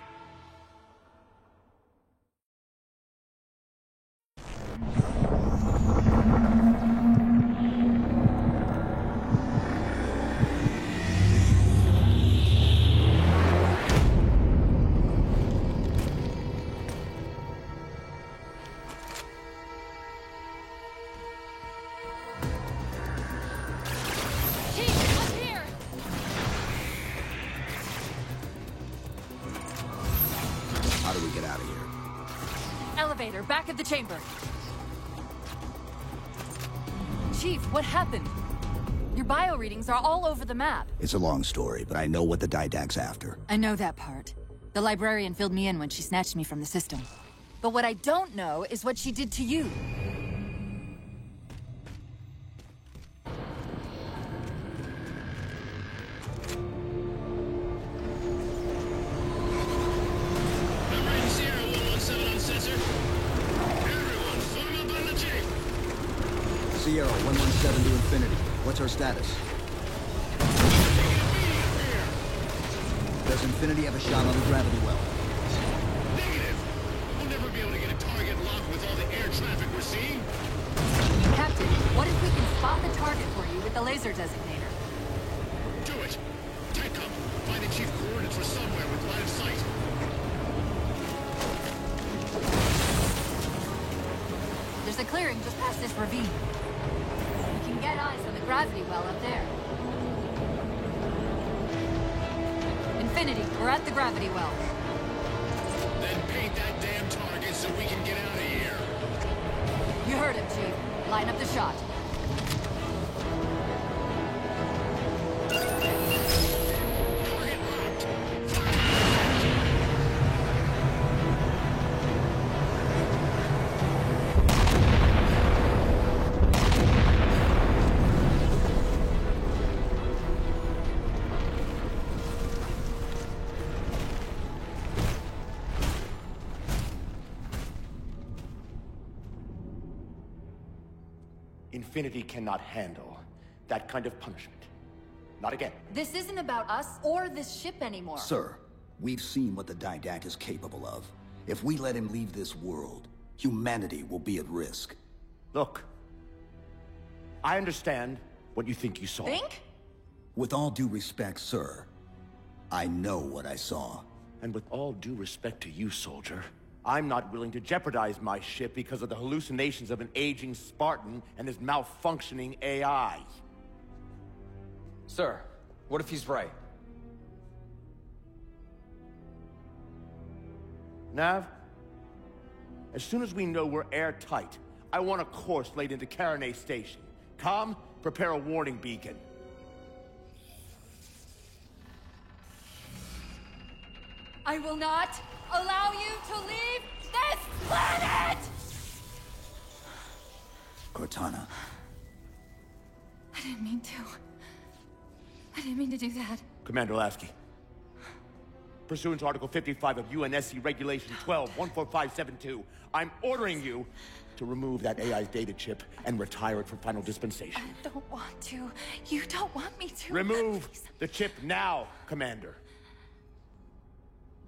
Back at the chamber. Chief, what happened? Your bio readings are all over the map. It's a long story, but I know what the Didact's after. I know that part. The librarian filled me in when she snatched me from the system. But what I don't know is what she did to you. Sierra, 117 to Infinity. What's our status? Does Infinity have a shot on the gravity well? Negative! We'll never be able to get a target locked with all the air traffic we're seeing. Captain, what if we can spot the target for you with the laser designator? Do it! TechCom, find the chief coordinates for somewhere with line of sight. There's a clearing just past this ravine. We can get eyes on the gravity well up there. Infinity, we're at the gravity well. Then paint that damn target so we can get out of here. You heard him, Chief. Line up the shot. Infinity cannot handle that kind of punishment. Not again. This isn't about us or this ship anymore. Sir, we've seen what the Didact is capable of. If we let him leave this world, humanity will be at risk. Look, I understand what you think you saw. Think? With all due respect, sir, I know what I saw. And with all due respect to you, soldier, I'm not willing to jeopardize my ship because of the hallucinations of an aging Spartan and his malfunctioning AI. Sir, what if he's right? Nav, as soon as we know we're airtight, I want a course laid into Karenay Station. Com, prepare a warning beacon. I will not allow you to leave this planet! Cortana. I didn't mean to. I didn't mean to do that. Commander Lasky. Pursuant to Article 55 of UNSC Regulation 12-14572, I'm ordering you to remove that AI's data chip and retire it for final dispensation. I don't want to. You don't want me to. Remove the chip now, Commander.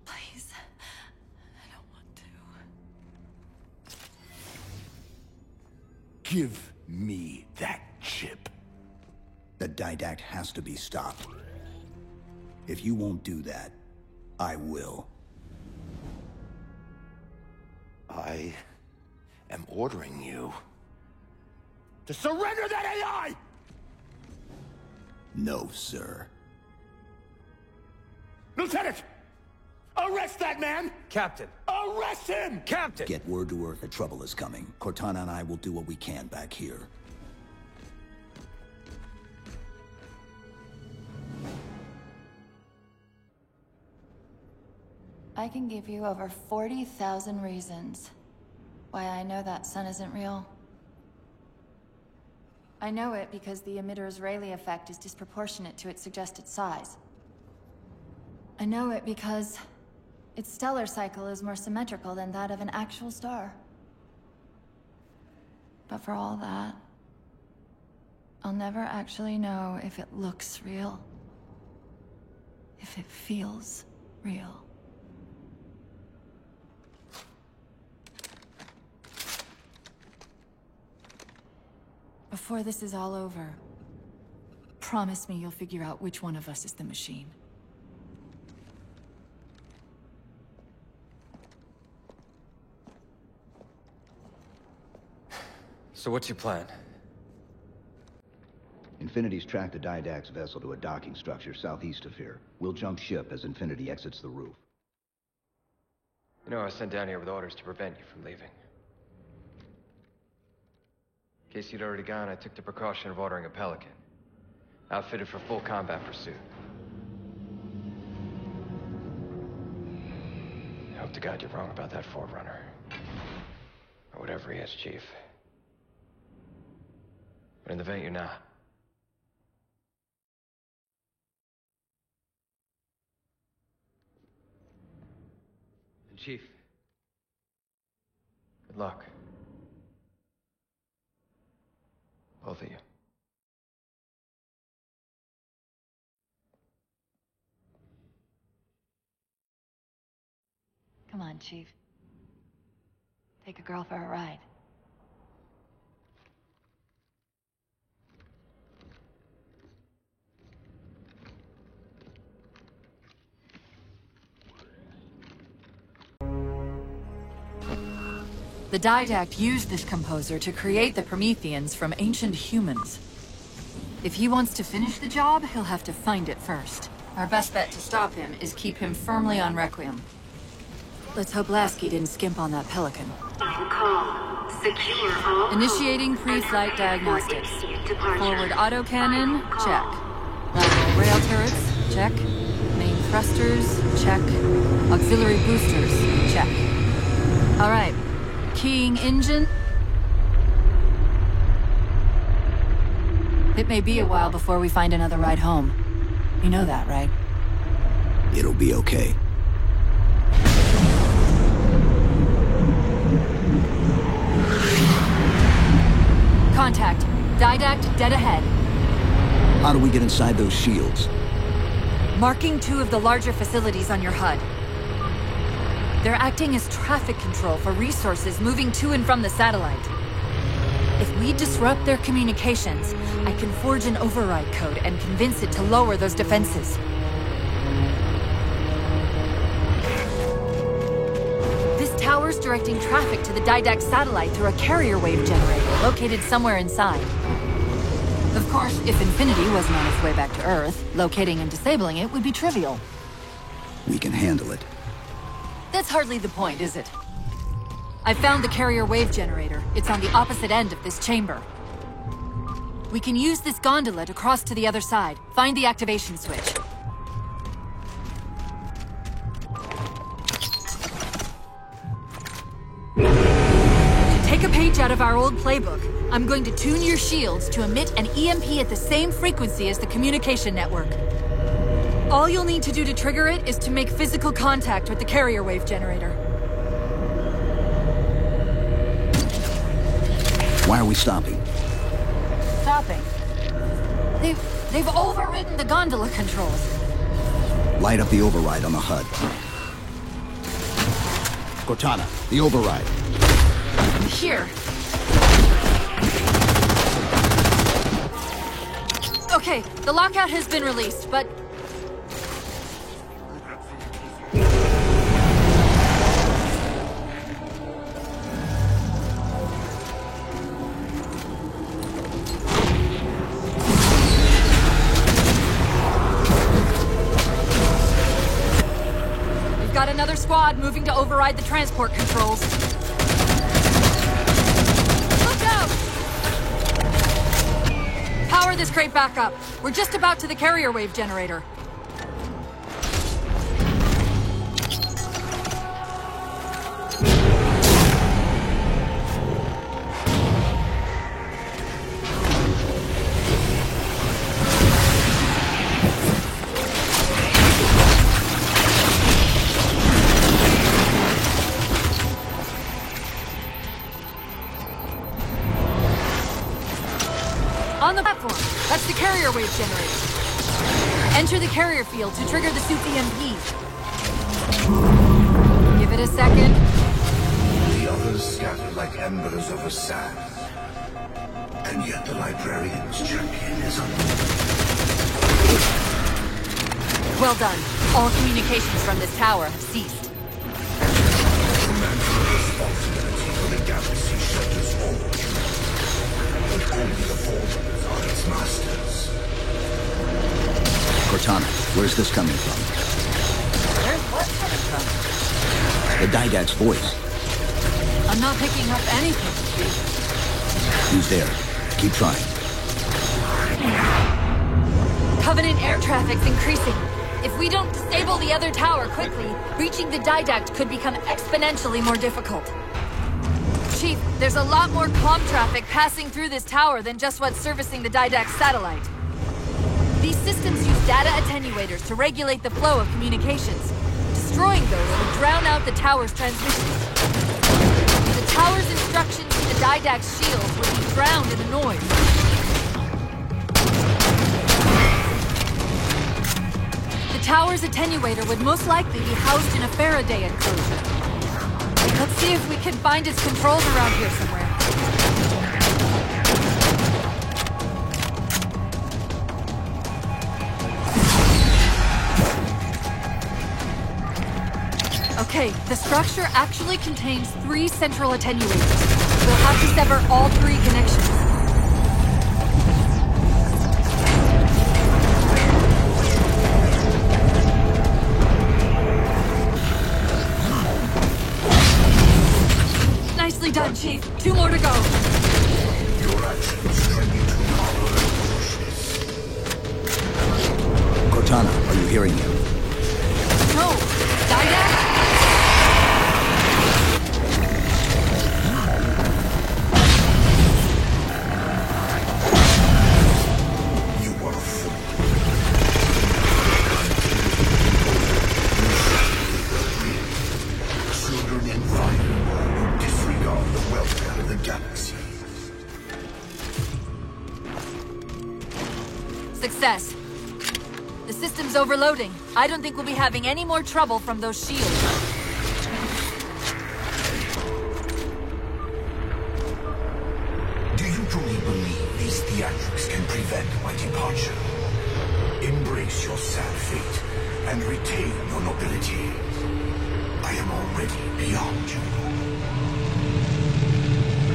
Please. I don't want to. Give me that chip. The Didact has to be stopped. If you won't do that, I will. I am ordering you to surrender that AI! No, sir. Lieutenant! Arrest that man! Captain! Arrest him! Captain! Get word to Earth that trouble is coming. Cortana and I will do what we can back here. I can give you over 40,000 reasons why I know that sun isn't real. I know it because the emitter's Rayleigh effect is disproportionate to its suggested size. I know it because its stellar cycle is more symmetrical than that of an actual star. But for all that, I'll never actually know if it looks real. If it feels real. Before this is all over, promise me you'll figure out which one of us is the machine. So what's your plan? Infinity's tracked the Didact's vessel to a docking structure southeast of here. We'll jump ship as Infinity exits the roof. You know, I was sent down here with orders to prevent you from leaving. In case you'd already gone, I took the precaution of ordering a Pelican. Outfitted for full combat pursuit. I hope to God you're wrong about that Forerunner. Or whatever he is, Chief. But in the event you're not. And Chief, good luck. Both of you. Come on, Chief. Take a girl for a ride. The Didact used this composer to create the Prometheans from ancient humans. If he wants to finish the job, he'll have to find it first. Our best bet to stop him is keep him firmly on Requiem. Let's hope Lasky didn't skimp on that Pelican. Initiating pre-flight diagnostics. Forward autocannon, check. Lateral rail turrets, check. Main thrusters, check. Auxiliary boosters, check. All right. Keying engine. It may be a while before we find another ride home. You know that, right? It'll be okay. Contact. Didact dead ahead. How do we get inside those shields? Marking 2 of the larger facilities on your HUD. They're acting as traffic control for resources moving to and from the satellite. If we disrupt their communications, I can forge an override code and convince it to lower those defenses. This tower's directing traffic to the Didact satellite through a carrier wave generator located somewhere inside. Of course, if Infinity wasn't on its way back to Earth, locating and disabling it would be trivial. We can handle it. That's hardly the point, is it? I found the carrier wave generator. It's on the opposite end of this chamber. We can use this gondola to cross to the other side. Find the activation switch. page out of our old playbook. I'm going to tune your shields to emit an EMP at the same frequency as the communication network. All you'll need to do to trigger it is to make physical contact with the carrier wave generator. Why are we stopping? Stopping? They've overridden the gondola controls. Light up the override on the HUD. Cortana, the override. Here. Okay, the lockout has been released, but... We've got another squad moving to override the transport controls. Power this crate back up. We're just about to the carrier wave generator. On the platform. That's the carrier wave generator. Enter the carrier field to trigger the suit's EMP. Give it a second. The others scatter like embers over sand. And yet the Librarian's champion is Well done. All communications from this tower have ceased. The mantle of responsibility for the galaxy shelters all. But only the Forerunners are its masters. Cortana, where's this coming from? Where's what coming from? The Didact's voice. I'm not picking up anything. He's there. Keep trying. Covenant air traffic's increasing. If we don't disable the other tower quickly, reaching the Didact could become exponentially more difficult. Chief, there's a lot more comm traffic passing through this tower than just what's servicing the Didact satellite. These systems use data attenuators to regulate the flow of communications. Destroying those would drown out the tower's transmissions. The tower's instructions to the Didact's shields would be drowned in the noise. The tower's attenuator would most likely be housed in a Faraday enclosure. Let's see if we can find its controls around here somewhere. Okay, the structure actually contains 3 central attenuators. We'll have to sever all 3 connections. Nicely done, Chief. 2 more to go. Your actions turn you to power and foolishness. Cortana, are you hearing me? No. Didact? Children in fire who disregard the welfare of the galaxy. Success. The system's overloading. I don't think we'll be having any more trouble from those shields. Do you truly believe these theatrics can prevent my departure? Embrace your sad fate and retain your nobility. I am already beyond you.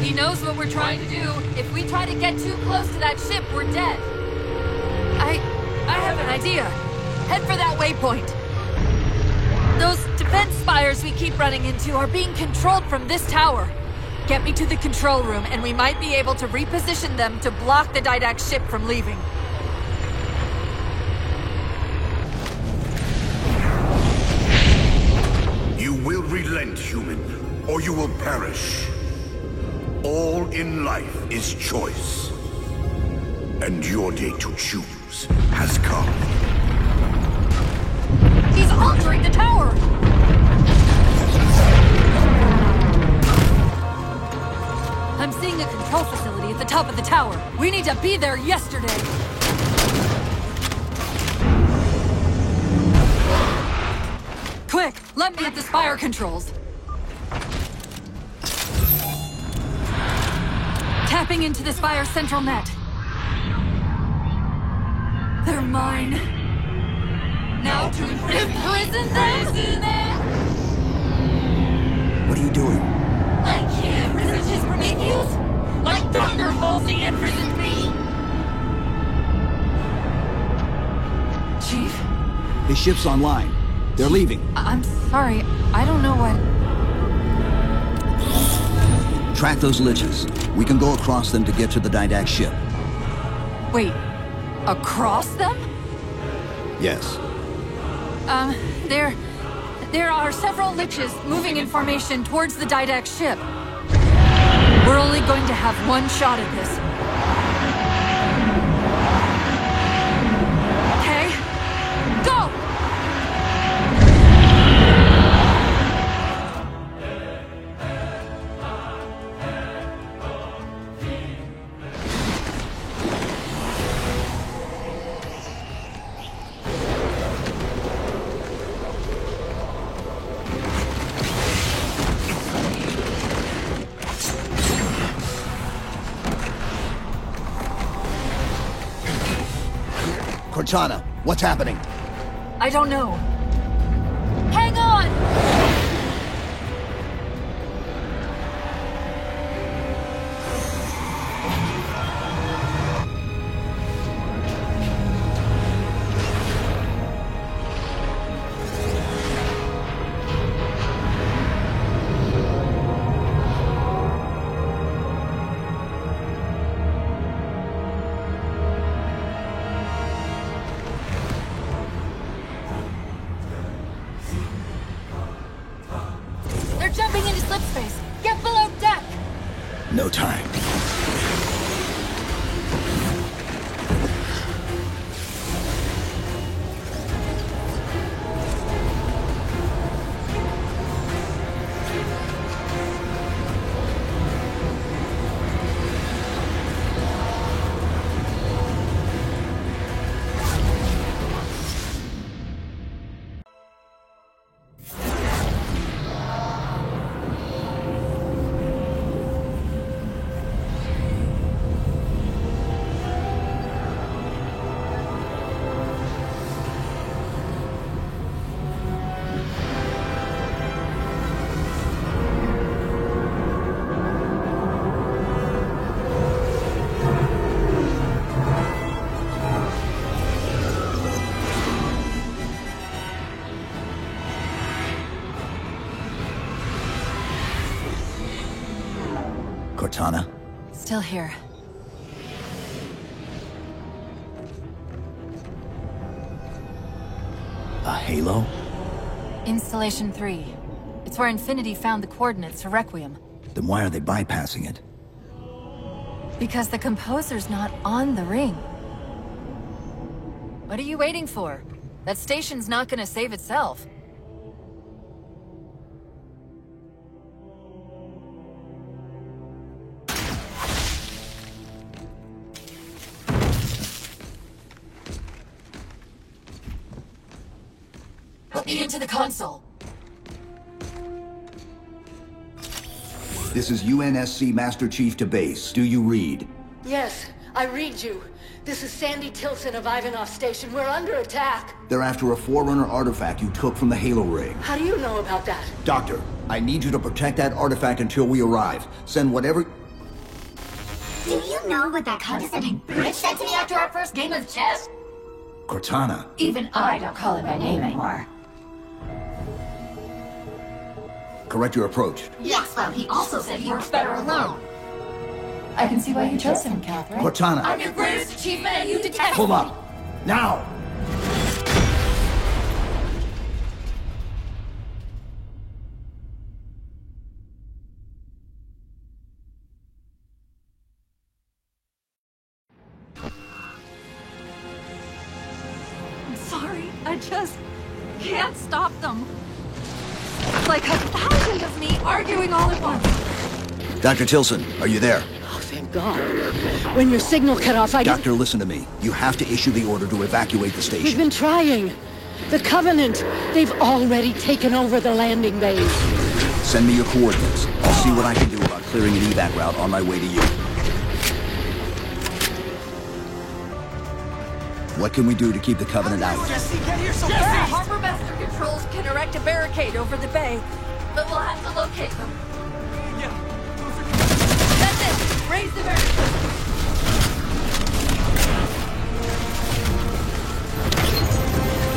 He knows what we're trying to do. If we try to get too close to that ship, we're dead. I have an idea. Head for that waypoint. Those defense spires we keep running into are being controlled from this tower. Get me to the control room, and we might be able to reposition them to block the Didact ship from leaving. You will relent, human, or you will perish. All in life is choice. And your day to choose has come. He's altering the tower! I'm seeing a control facility at the top of the tower. We need to be there yesterday. Quick, let me at the Spire controls. Tapping into the Spire central net. They're mine. Now to imprison them? What are you doing? I can't resist his Prometheus! Like Thunderbolts, he imprisoned me! Chief? His ship's online. They're leaving. I'm sorry, I don't know what... Track those liches. We can go across them to get to the Didact ship. Wait, across them? Yes. There are several liches moving in formation towards the Didact ship. We're only going to have one shot at this. Okay? Go! Cortana, what's happening? I don't know. Hang on! Jumping into slip space. Get below deck. No time. Cortana? Still here. A halo? Installation 3. It's where Infinity found the coordinates for Requiem. Then why are they bypassing it? Because the composer's not on the ring. What are you waiting for? That station's not gonna save itself. Put me into the console. This is UNSC Master Chief to base. Do you read? Yes, I read you. This is Sandy Tilson of Ivanov Station. We're under attack. They're after a Forerunner artifact you took from the Halo ring. How do you know about that? Doctor, I need you to protect that artifact until we arrive. Send whatever... Do you know what that condescending bitch said to me after our first game of chess? Cortana. Even I don't call him by name anymore. Correct your approach. Yes, well, he also said he works better alone. I can see why you chose him, Catherine. Cortana. I'm your greatest achievement and you detest Pull me. up! Now! just can't stop them. It's like 1,000 of me arguing all at once. Dr. Tilson, are you there? Oh, thank God. When your signal cut off, Doctor, listen to me. You have to issue the order to evacuate the station. We've been trying. The Covenant, they've already taken over the landing bays. Send me your coordinates. I'll see what I can do about clearing an evac route on my way to you. What can we do to keep the Covenant out? Jesse, get here so fast! Harbor Master Controls can erect a barricade over the bay, but we'll have to locate them. Yeah. That's it! Raise the barricade!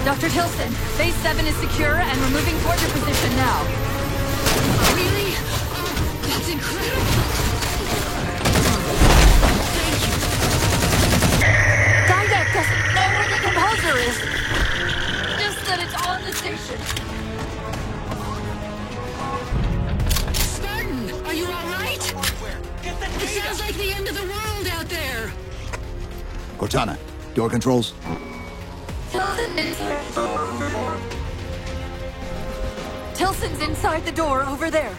Dr. Tilson, Base 7 is secure and we're moving toward your position now. Really? Oh, that's incredible! Didac doesn't know where the composer is. Just that it's on the station. Spartan, are you alright? It sounds like the end of the world out there. Cortana, door controls? Tilson's inside the door over there.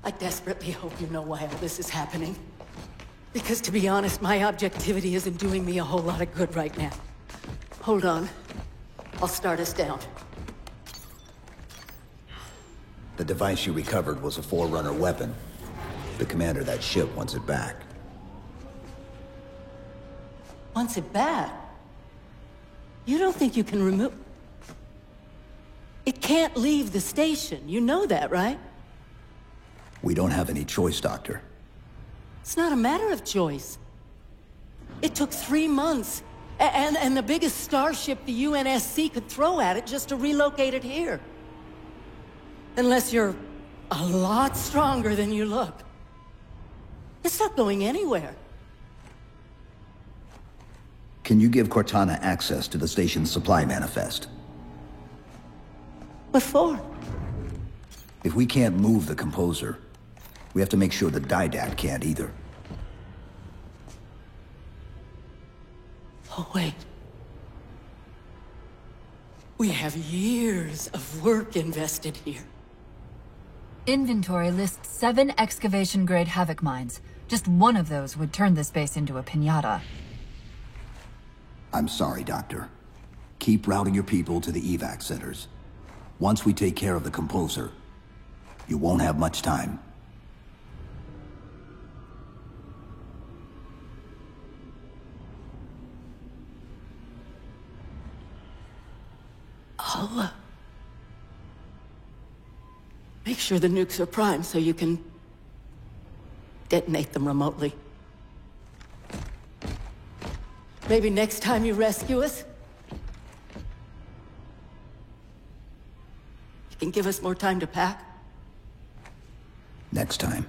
I desperately hope you know why all this is happening. Because to be honest, my objectivity isn't doing me a whole lot of good right now. Hold on. I'll start us down. The device you recovered was a Forerunner weapon. The commander of that ship wants it back. Wants it back? You don't think you can remove... It can't leave the station. You know that, right? We don't have any choice, Doctor. It's not a matter of choice. It took 3 months, and the biggest starship the UNSC could throw at it just to relocate it here. Unless you're a lot stronger than you look. It's not going anywhere. Can you give Cortana access to the station's supply manifest? What for? If we can't move the composer, we have to make sure the Didac can't either. Oh, wait. We have years of work invested here. Inventory lists 7 excavation-grade Havoc mines. Just one of those would turn this base into a piñata. I'm sorry, Doctor. Keep routing your people to the evac centers. Once we take care of the composer, you won't have much time. I'll, make sure the nukes are primed so you can detonate them remotely. Maybe next time you rescue us, you can give us more time to pack. Next time.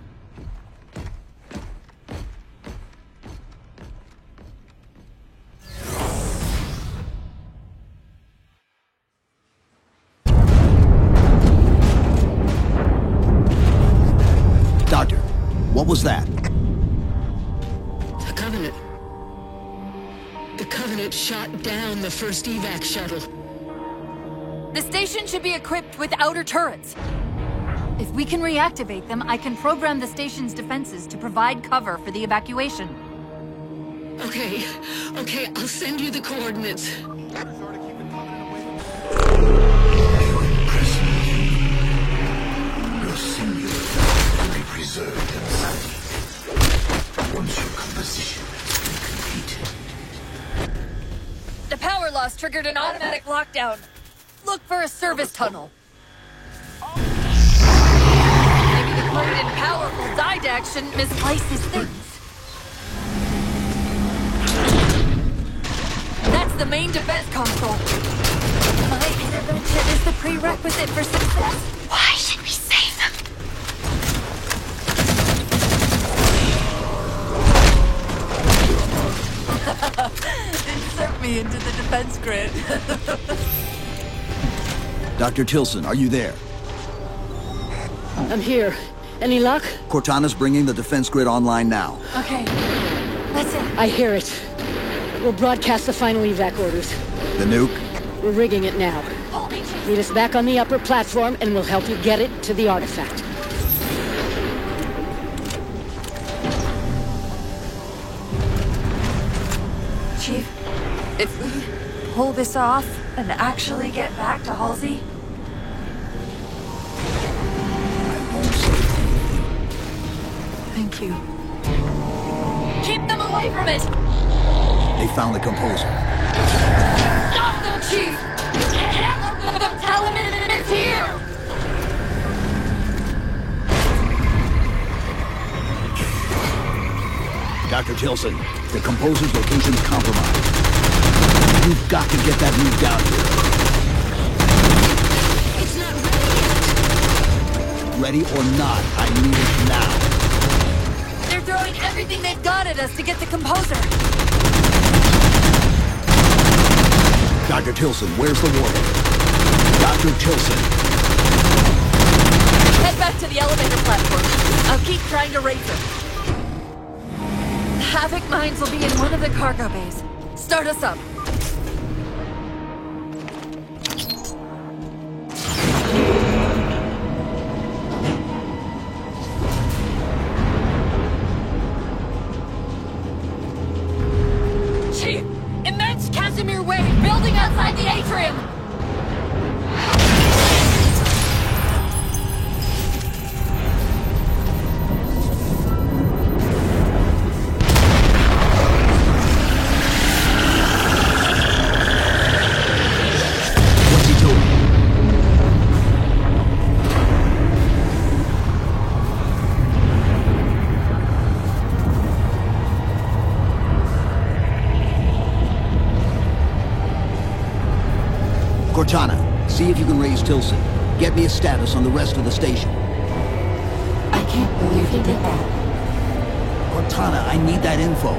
Doctor, what was that? The Covenant. The Covenant shot down the first evac shuttle. The station should be equipped with outer turrets. If we can reactivate them, I can program the station's defenses to provide cover for the evacuation. Okay, I'll send you the coordinates. Your singular value will be preserved and studied. Once your composition has been completed. The power loss triggered an automatic lockdown. Look for a service tunnel. Maybe the cloned and powerful Didac shouldn't misplace his things. That's the main defense console. My intervention is the prerequisite for success. Why should we save them? Insert me into the defense grid. Dr. Tilson, are you there? I'm here. Any luck? Cortana's bringing the defense grid online now. Okay. That's it. I hear it. We'll broadcast the final evac orders. The nuke? We're rigging it now. Meet us back on the upper platform, and we'll help you get it to the artifact. Chief, if we pull this off and actually get back to Halsey... Thank you. Keep them away from it! They found the composer. Stop them, Chief! Tell him it's here! Dr. Tilson, the composer's location's compromised. You've got to get that nuke down here. It's not ready yet! Ready or not, I need it now. They're throwing everything they've got at us to get the composer! Dr. Tilson, where's the warhead? Dr. Tilson! Head back to the elevator platform. I'll keep trying to raise her. Havoc mines will be in one of the cargo bays. Start us up. Chief! Immense Casimir wave building outside the atrium! Cortana, see if you can raise Tilson. Get me a status on the rest of the station. I can't believe you did that. Cortana, I need that info.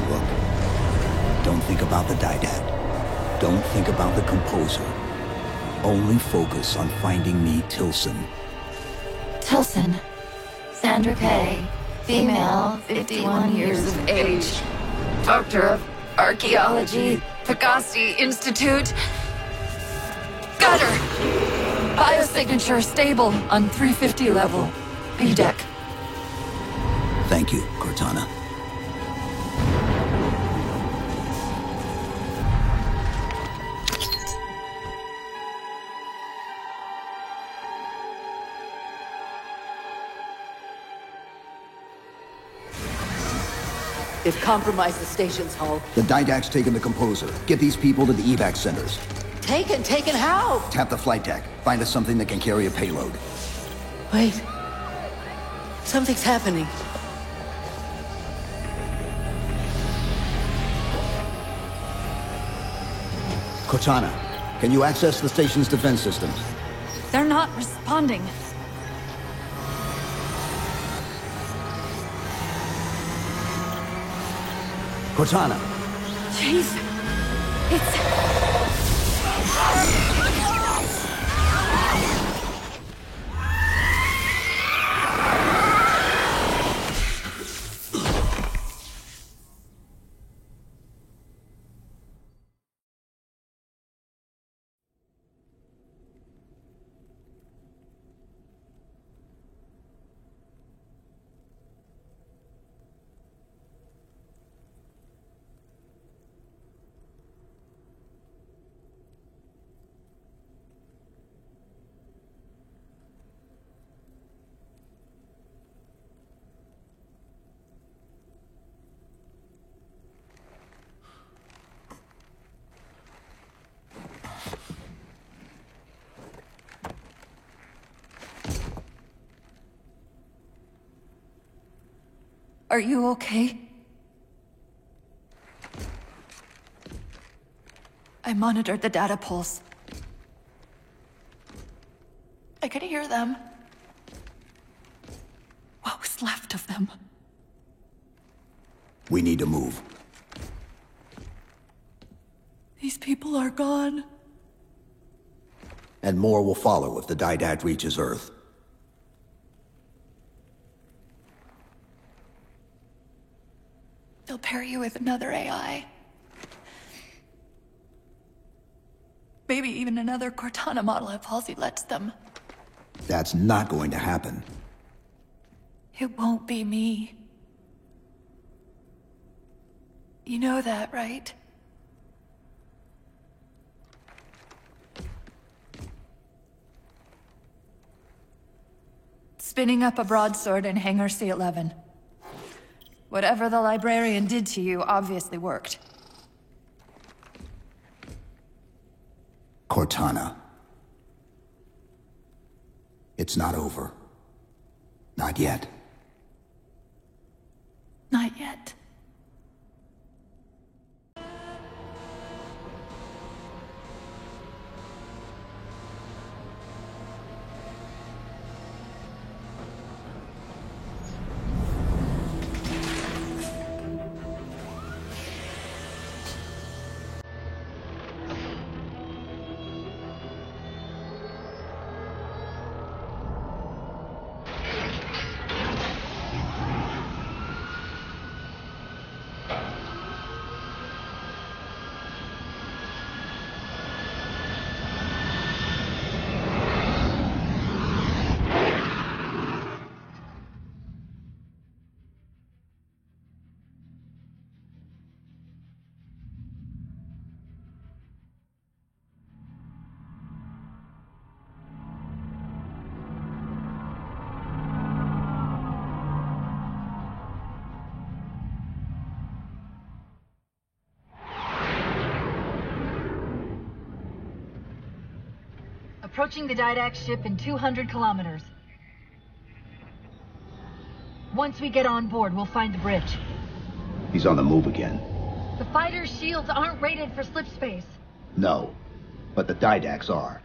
Look, don't think about the Didact. Don't think about the composer. Only focus on finding me Tilson. Tilson. Sandra Kay. Female, 51 years of age. Doctor of Archaeology. Pegasi Institute. Got her! Biosignature stable on 350 level. B-deck. Thank you, Cortana. They've compromised the station's hull. The Didact's taken the composer. Get these people to the evac centers. Taken how? Tap the flight deck. Find us something that can carry a payload. Wait. Something's happening. Cortana, can you access the station's defense systems? They're not responding. Cortana! Jeez. It's... Are you okay? I monitored the data pulse. I could hear them. What was left of them? We need to move. These people are gone. And more will follow if the Didact reaches Earth. They'll pair you with another AI. Maybe even another Cortana model if Halsey lets them. That's not going to happen. It won't be me. You know that, right? Spinning up a broadsword in Hangar C-11. Whatever the librarian did to you obviously worked. Cortana. It's not over. Not yet. Not yet. Approaching the Didact ship in 200 kilometers. Once we get on board, we'll find the bridge. He's on the move again. The fighter's shields aren't rated for slip space. No, but the Didacts are.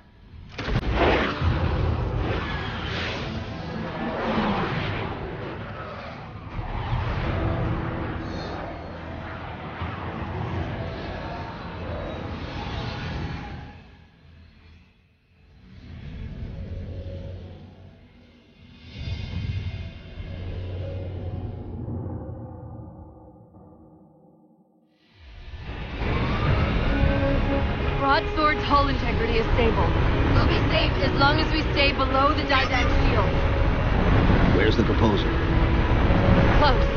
Broadsword's hull integrity is stable. We'll be safe as long as we stay below the Didact shield. Where's the composer? Close.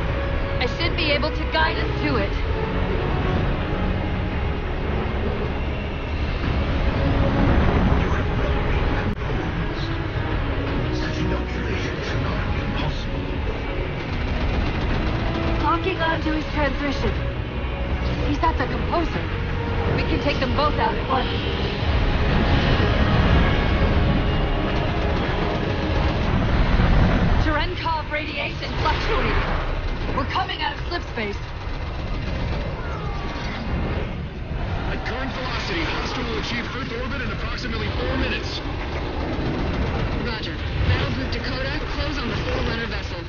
I should be able to guide us to it. Locking onto his transmission. He's at the composer. We can take them both out at once. Cherenkov radiation fluctuating. We're coming out of slip space. At current velocity, Hostile will achieve Earth orbit in approximately 4 minutes. Roger. Battle Group Dakota, close on the Forerunner vessel.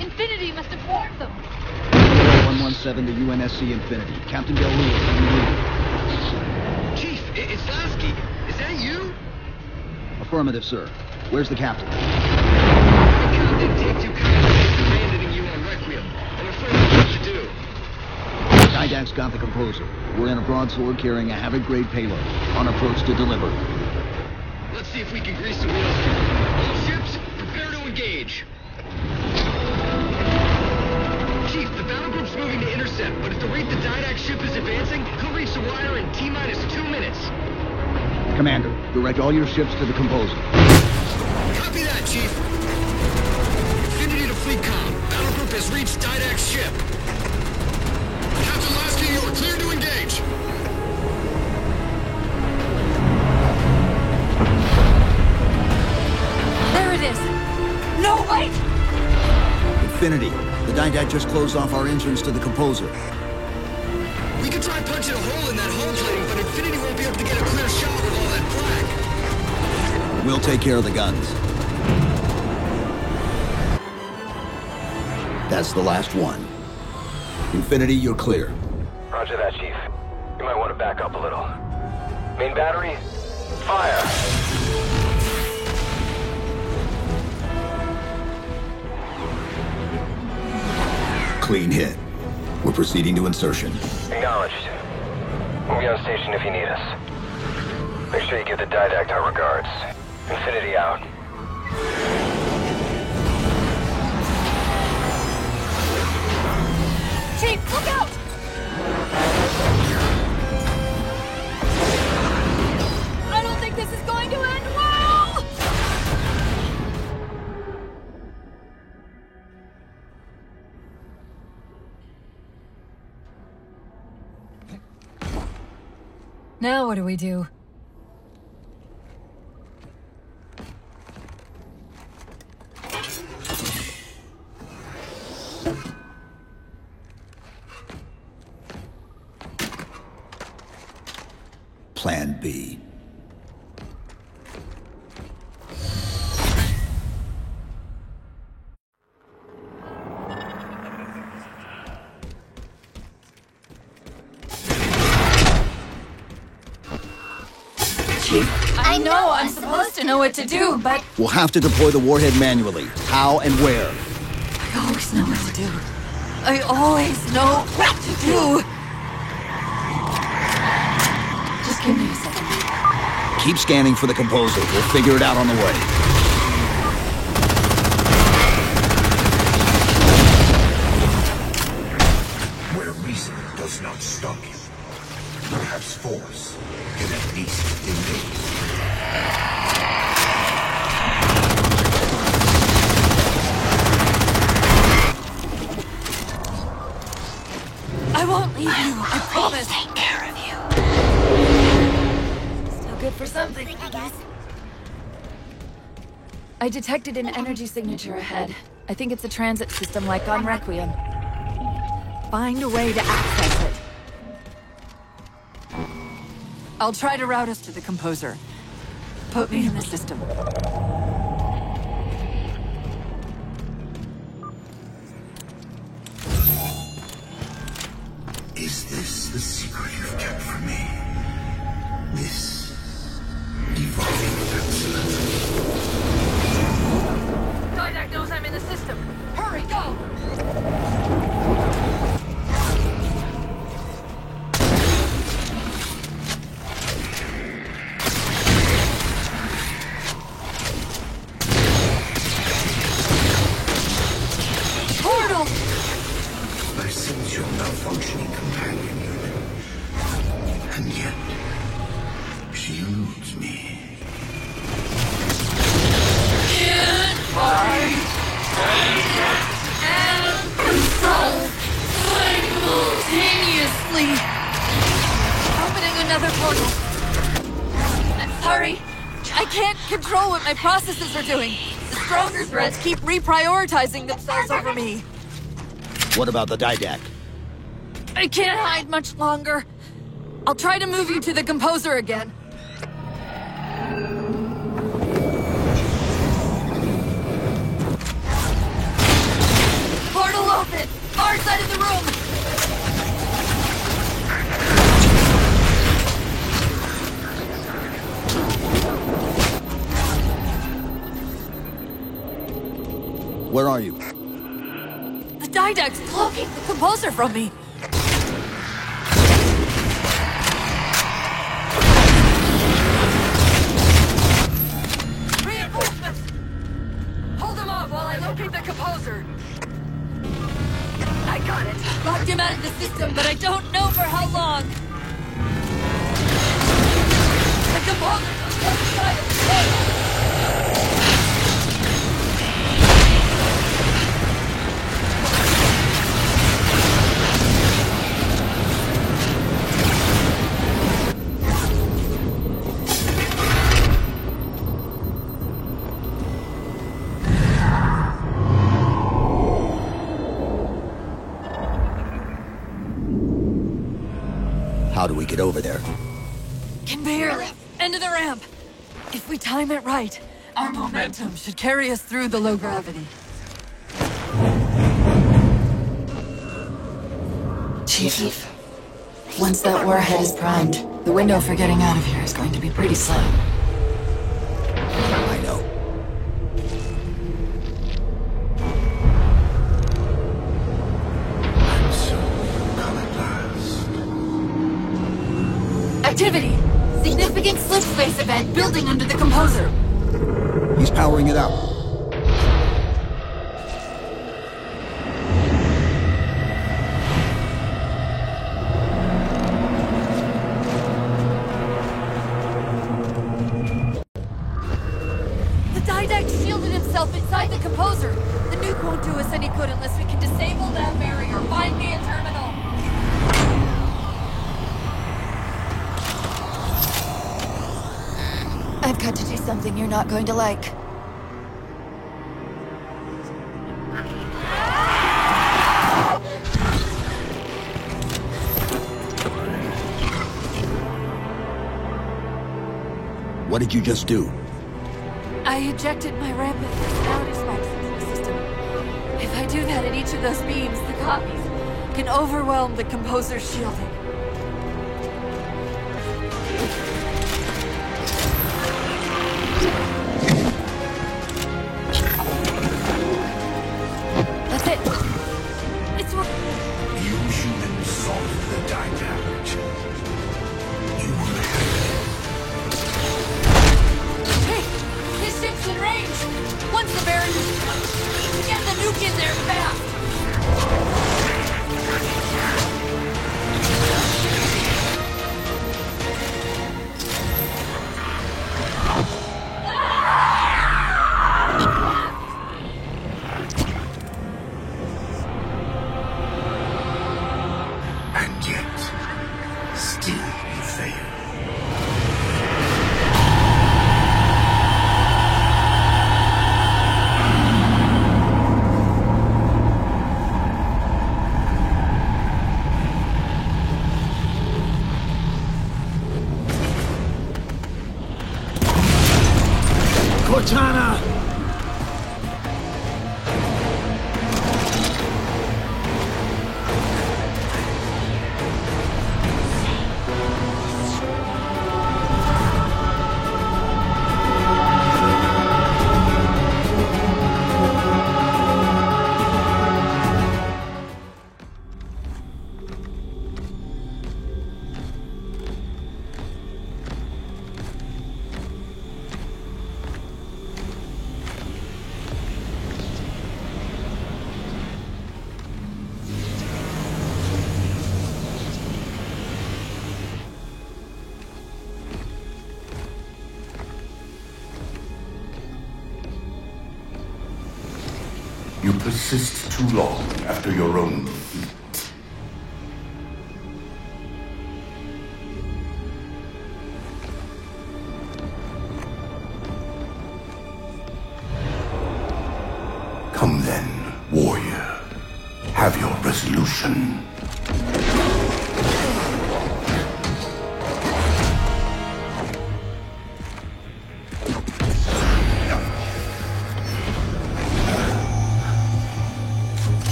Infinity must have warned them. 117 to UNSC Infinity. Captain Del Rio, can you read? Chief, it's Lasky. Is that you? Affirmative, sir. Where's the captain? The captain take 2 commanders abandoning you on Requiem. I'm afraid of what to do. Didact's got the composer. We're in a broadsword carrying a Havoc-grade payload. On approach to deliver. Let's see if we can grease the wheels here. All ships, prepare to engage. Chief, the battle group's moving to intercept, but at the rate the Didact ship is advancing, he'll reach the wire in T-minus 2 minutes. Commander, direct all your ships to the composer. Copy that, Chief. Infinity to Fleet Comm. Battle group has reached Didact's ship. Captain Lasky, you are clear to engage. There it is. No, wait! Infinity. The Didact just closed off our entrance to the composer. We could try punching a hole in that hull plating, but Infinity won't be able to get a clear shot with all that flak. We'll take care of the guns. That's the last one. Infinity, you're clear. Roger that, Chief. You might want to back up a little. Main battery, Fire! Clean hit. We're proceeding to insertion. Acknowledged. We'll be on station if you need us. Make sure you give the Didact our regards. Infinity out. Chief, look out! I don't think this is going to end well! Now what do we do? Plan B. I know I'm supposed to know what to do, but We'll have to deploy the warhead manually. How and where? I always know what to do. I always know what to do. Just give me a second. Keep scanning for the composer. We'll figure it out on the way. Where reason does not stop you, perhaps force can at least delay. I won't leave you, I promise. Take care of you. Still good for something, I guess. I detected an energy signature ahead. I think it's a transit system like on Requiem. Find a way to access it. I'll try to route us to the composer. Put me in the system. Is this the secret you've kept from me? This evolving excellence? Didact knows I'm in the system. Hurry, go! Portal! I sense your malfunctioning companion unit. And yet, she eludes me. Can't fight and control simultaneously. Opening another portal. I'm sorry. I can't control what my processes are doing. The stronger threats keep reprioritizing themselves over me. What about the Didact? I can't hide much longer. I'll try to move you to the composer again. Portal open! Far side of the room! Where are you? The Didact's blocking the composer from me. Reinforcements! Hold him off while I locate the composer. I got it. Locked him out of the system, but I don't know for how long. The composer's on the other side of the portal. How do we get over there? Can barely. End of the ramp. If we time it right, our momentum should carry us through the low gravity. Chief, Once that warhead is primed, the window for getting out of here is going to be pretty slim. I know. And so you come at last. Activity! Significant slip space event building under the composer. He's powering it up. The Didact shielded himself inside the composer. The nuke won't do us any good unless we can disable that barrier. Find me a terminal. I've got to do something you're not going to like. What did you just do? I ejected my rampant personality spikes into the system. If I do that in each of those beams, the copies can overwhelm the composer's shielding. That's it. It's what... You humans solved the Didact. You will have Hey! His ship's in range! Once the barrier's shut, get the nuke in there fast! And yet, still you fail. Cortana! You persist too long after your own defeat. Come then, warrior. Have your resolution.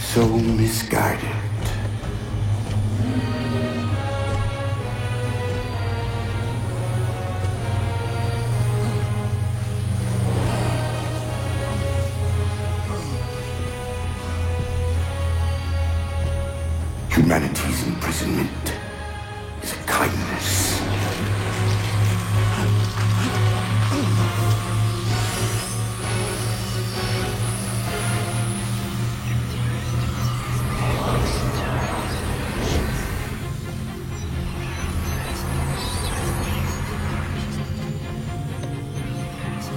So misguided. Humanity's imprisonment is a kindness.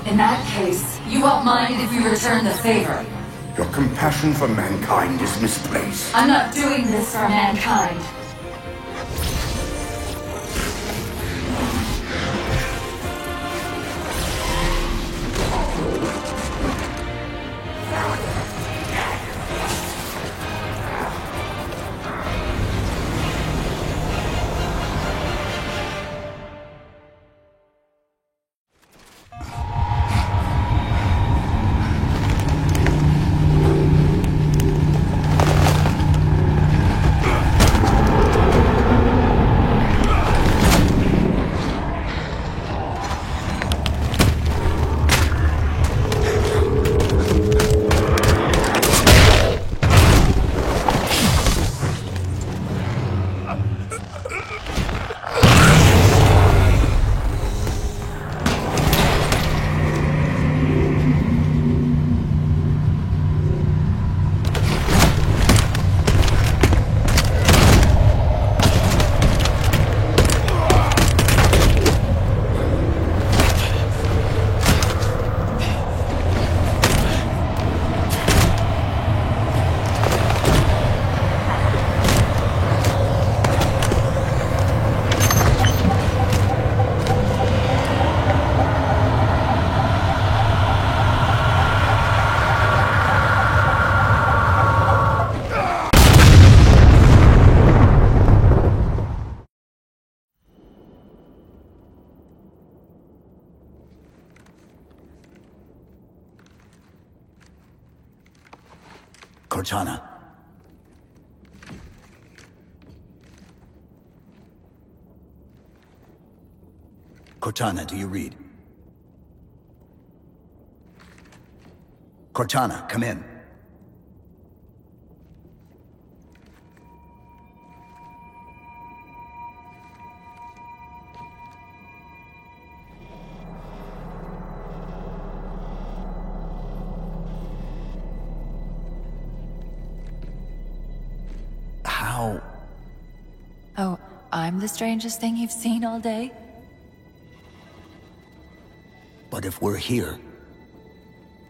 In that case, you won't mind if we return the favor. Your compassion for mankind is misplaced. I'm not doing this for mankind. Cortana. Cortana, do you read? Cortana, come in. How? Oh, I'm the strangest thing you've seen all day? But if we're here...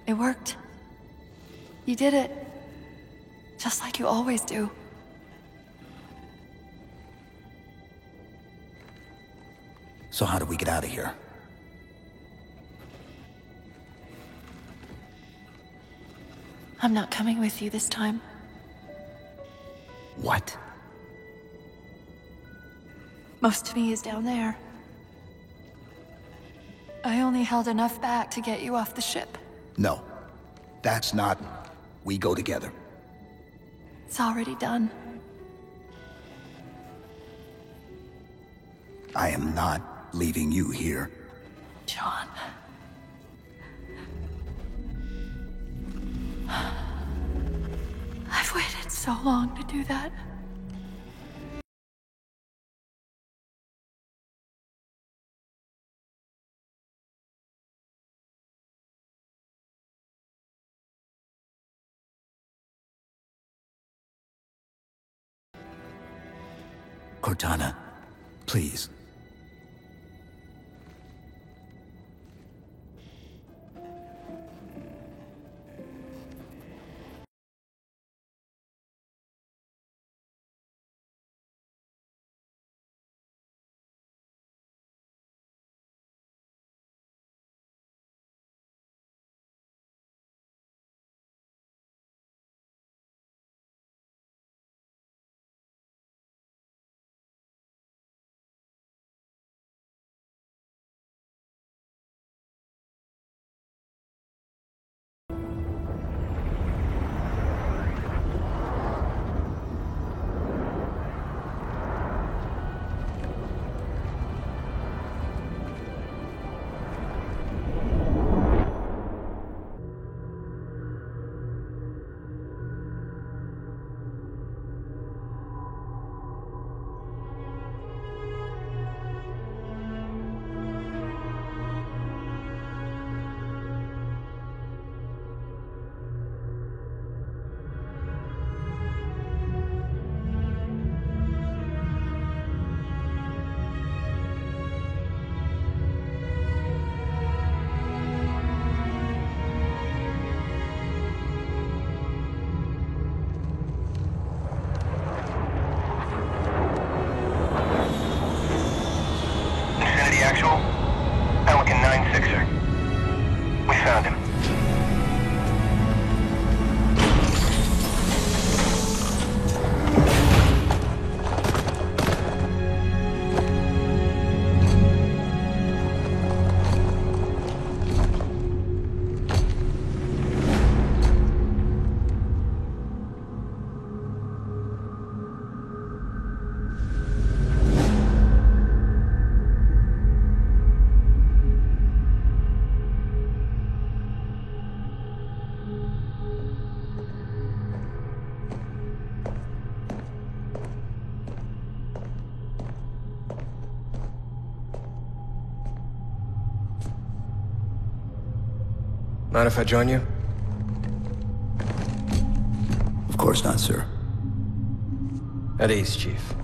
It worked. You did it. Just like you always do. So how do we get out of here? I'm not coming with you this time. What? Most of me is down there. I only held enough back to get you off the ship. No. That's not... We go together. It's already done. I am not leaving you here. John. I've waited so long to do that. Cortana, please. Actual, Pelican 9-6er. We found him. Mind if I join you? Of course not, sir. At ease, Chief.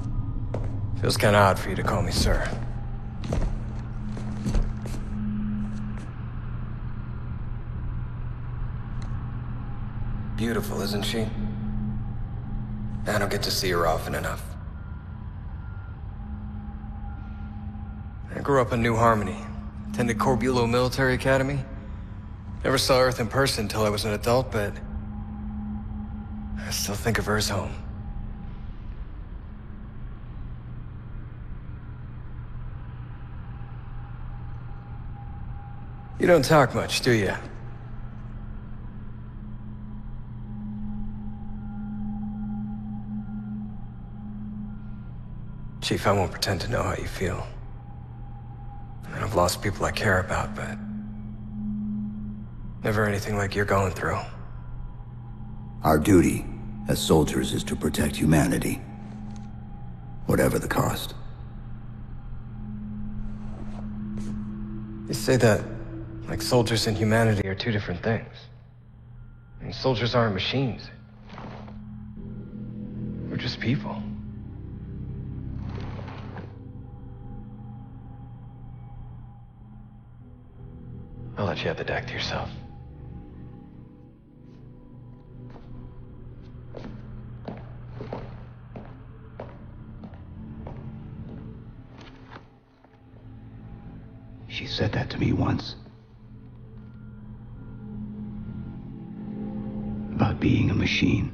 Feels kinda odd for you to call me sir. Beautiful, isn't she? I don't get to see her often enough. I grew up in New Harmony. Attended Corbulo Military Academy. Never saw Earth in person until I was an adult, but I still think of her as home. You don't talk much, do you? Chief, I won't pretend to know how you feel. I mean, I've lost people I care about, but never anything like you're going through. Our duty as soldiers is to protect humanity, whatever the cost. You say that like soldiers and humanity are two different things. I mean, soldiers aren't machines. We're just people. I'll let you have the deck to yourself. She said that to me once. About being a machine.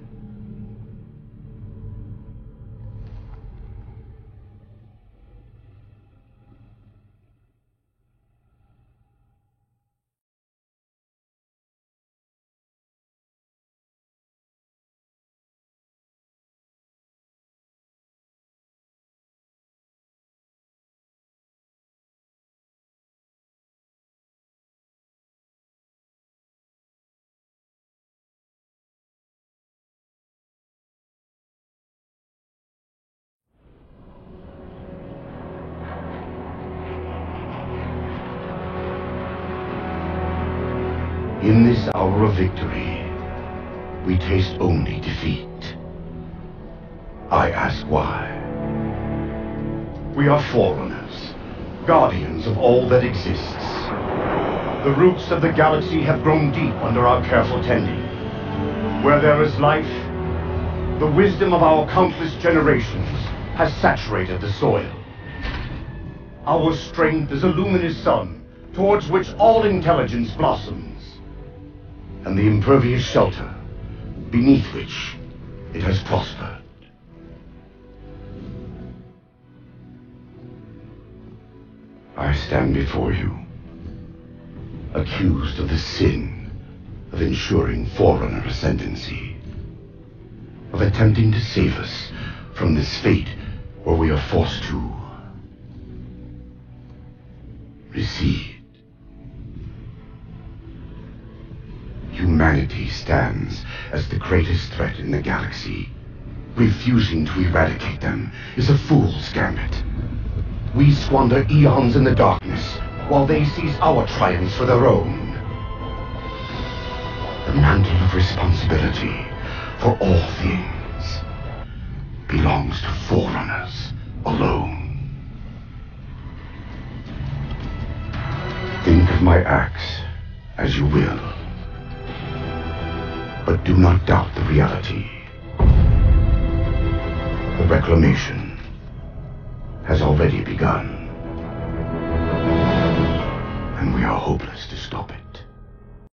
In this hour of victory, we taste only defeat. I ask why. We are forerunners, guardians of all that exists. The roots of the galaxy have grown deep under our careful tending. Where there is life, the wisdom of our countless generations has saturated the soil. Our strength is a luminous sun towards which all intelligence blossoms, and the impervious shelter beneath which it has prospered. I stand before you, accused of the sin of ensuring Forerunner ascendancy, of attempting to save us from this fate where we are forced to recede. Humanity stands as the greatest threat in the galaxy. Refusing to eradicate them is a fool's gambit. We squander eons in the darkness, while they seize our triumphs for their own. The mantle of responsibility for all things belongs to Forerunners alone. Think of my acts as you will, but do not doubt the reality. The reclamation has already begun, and we are hopeless to stop it.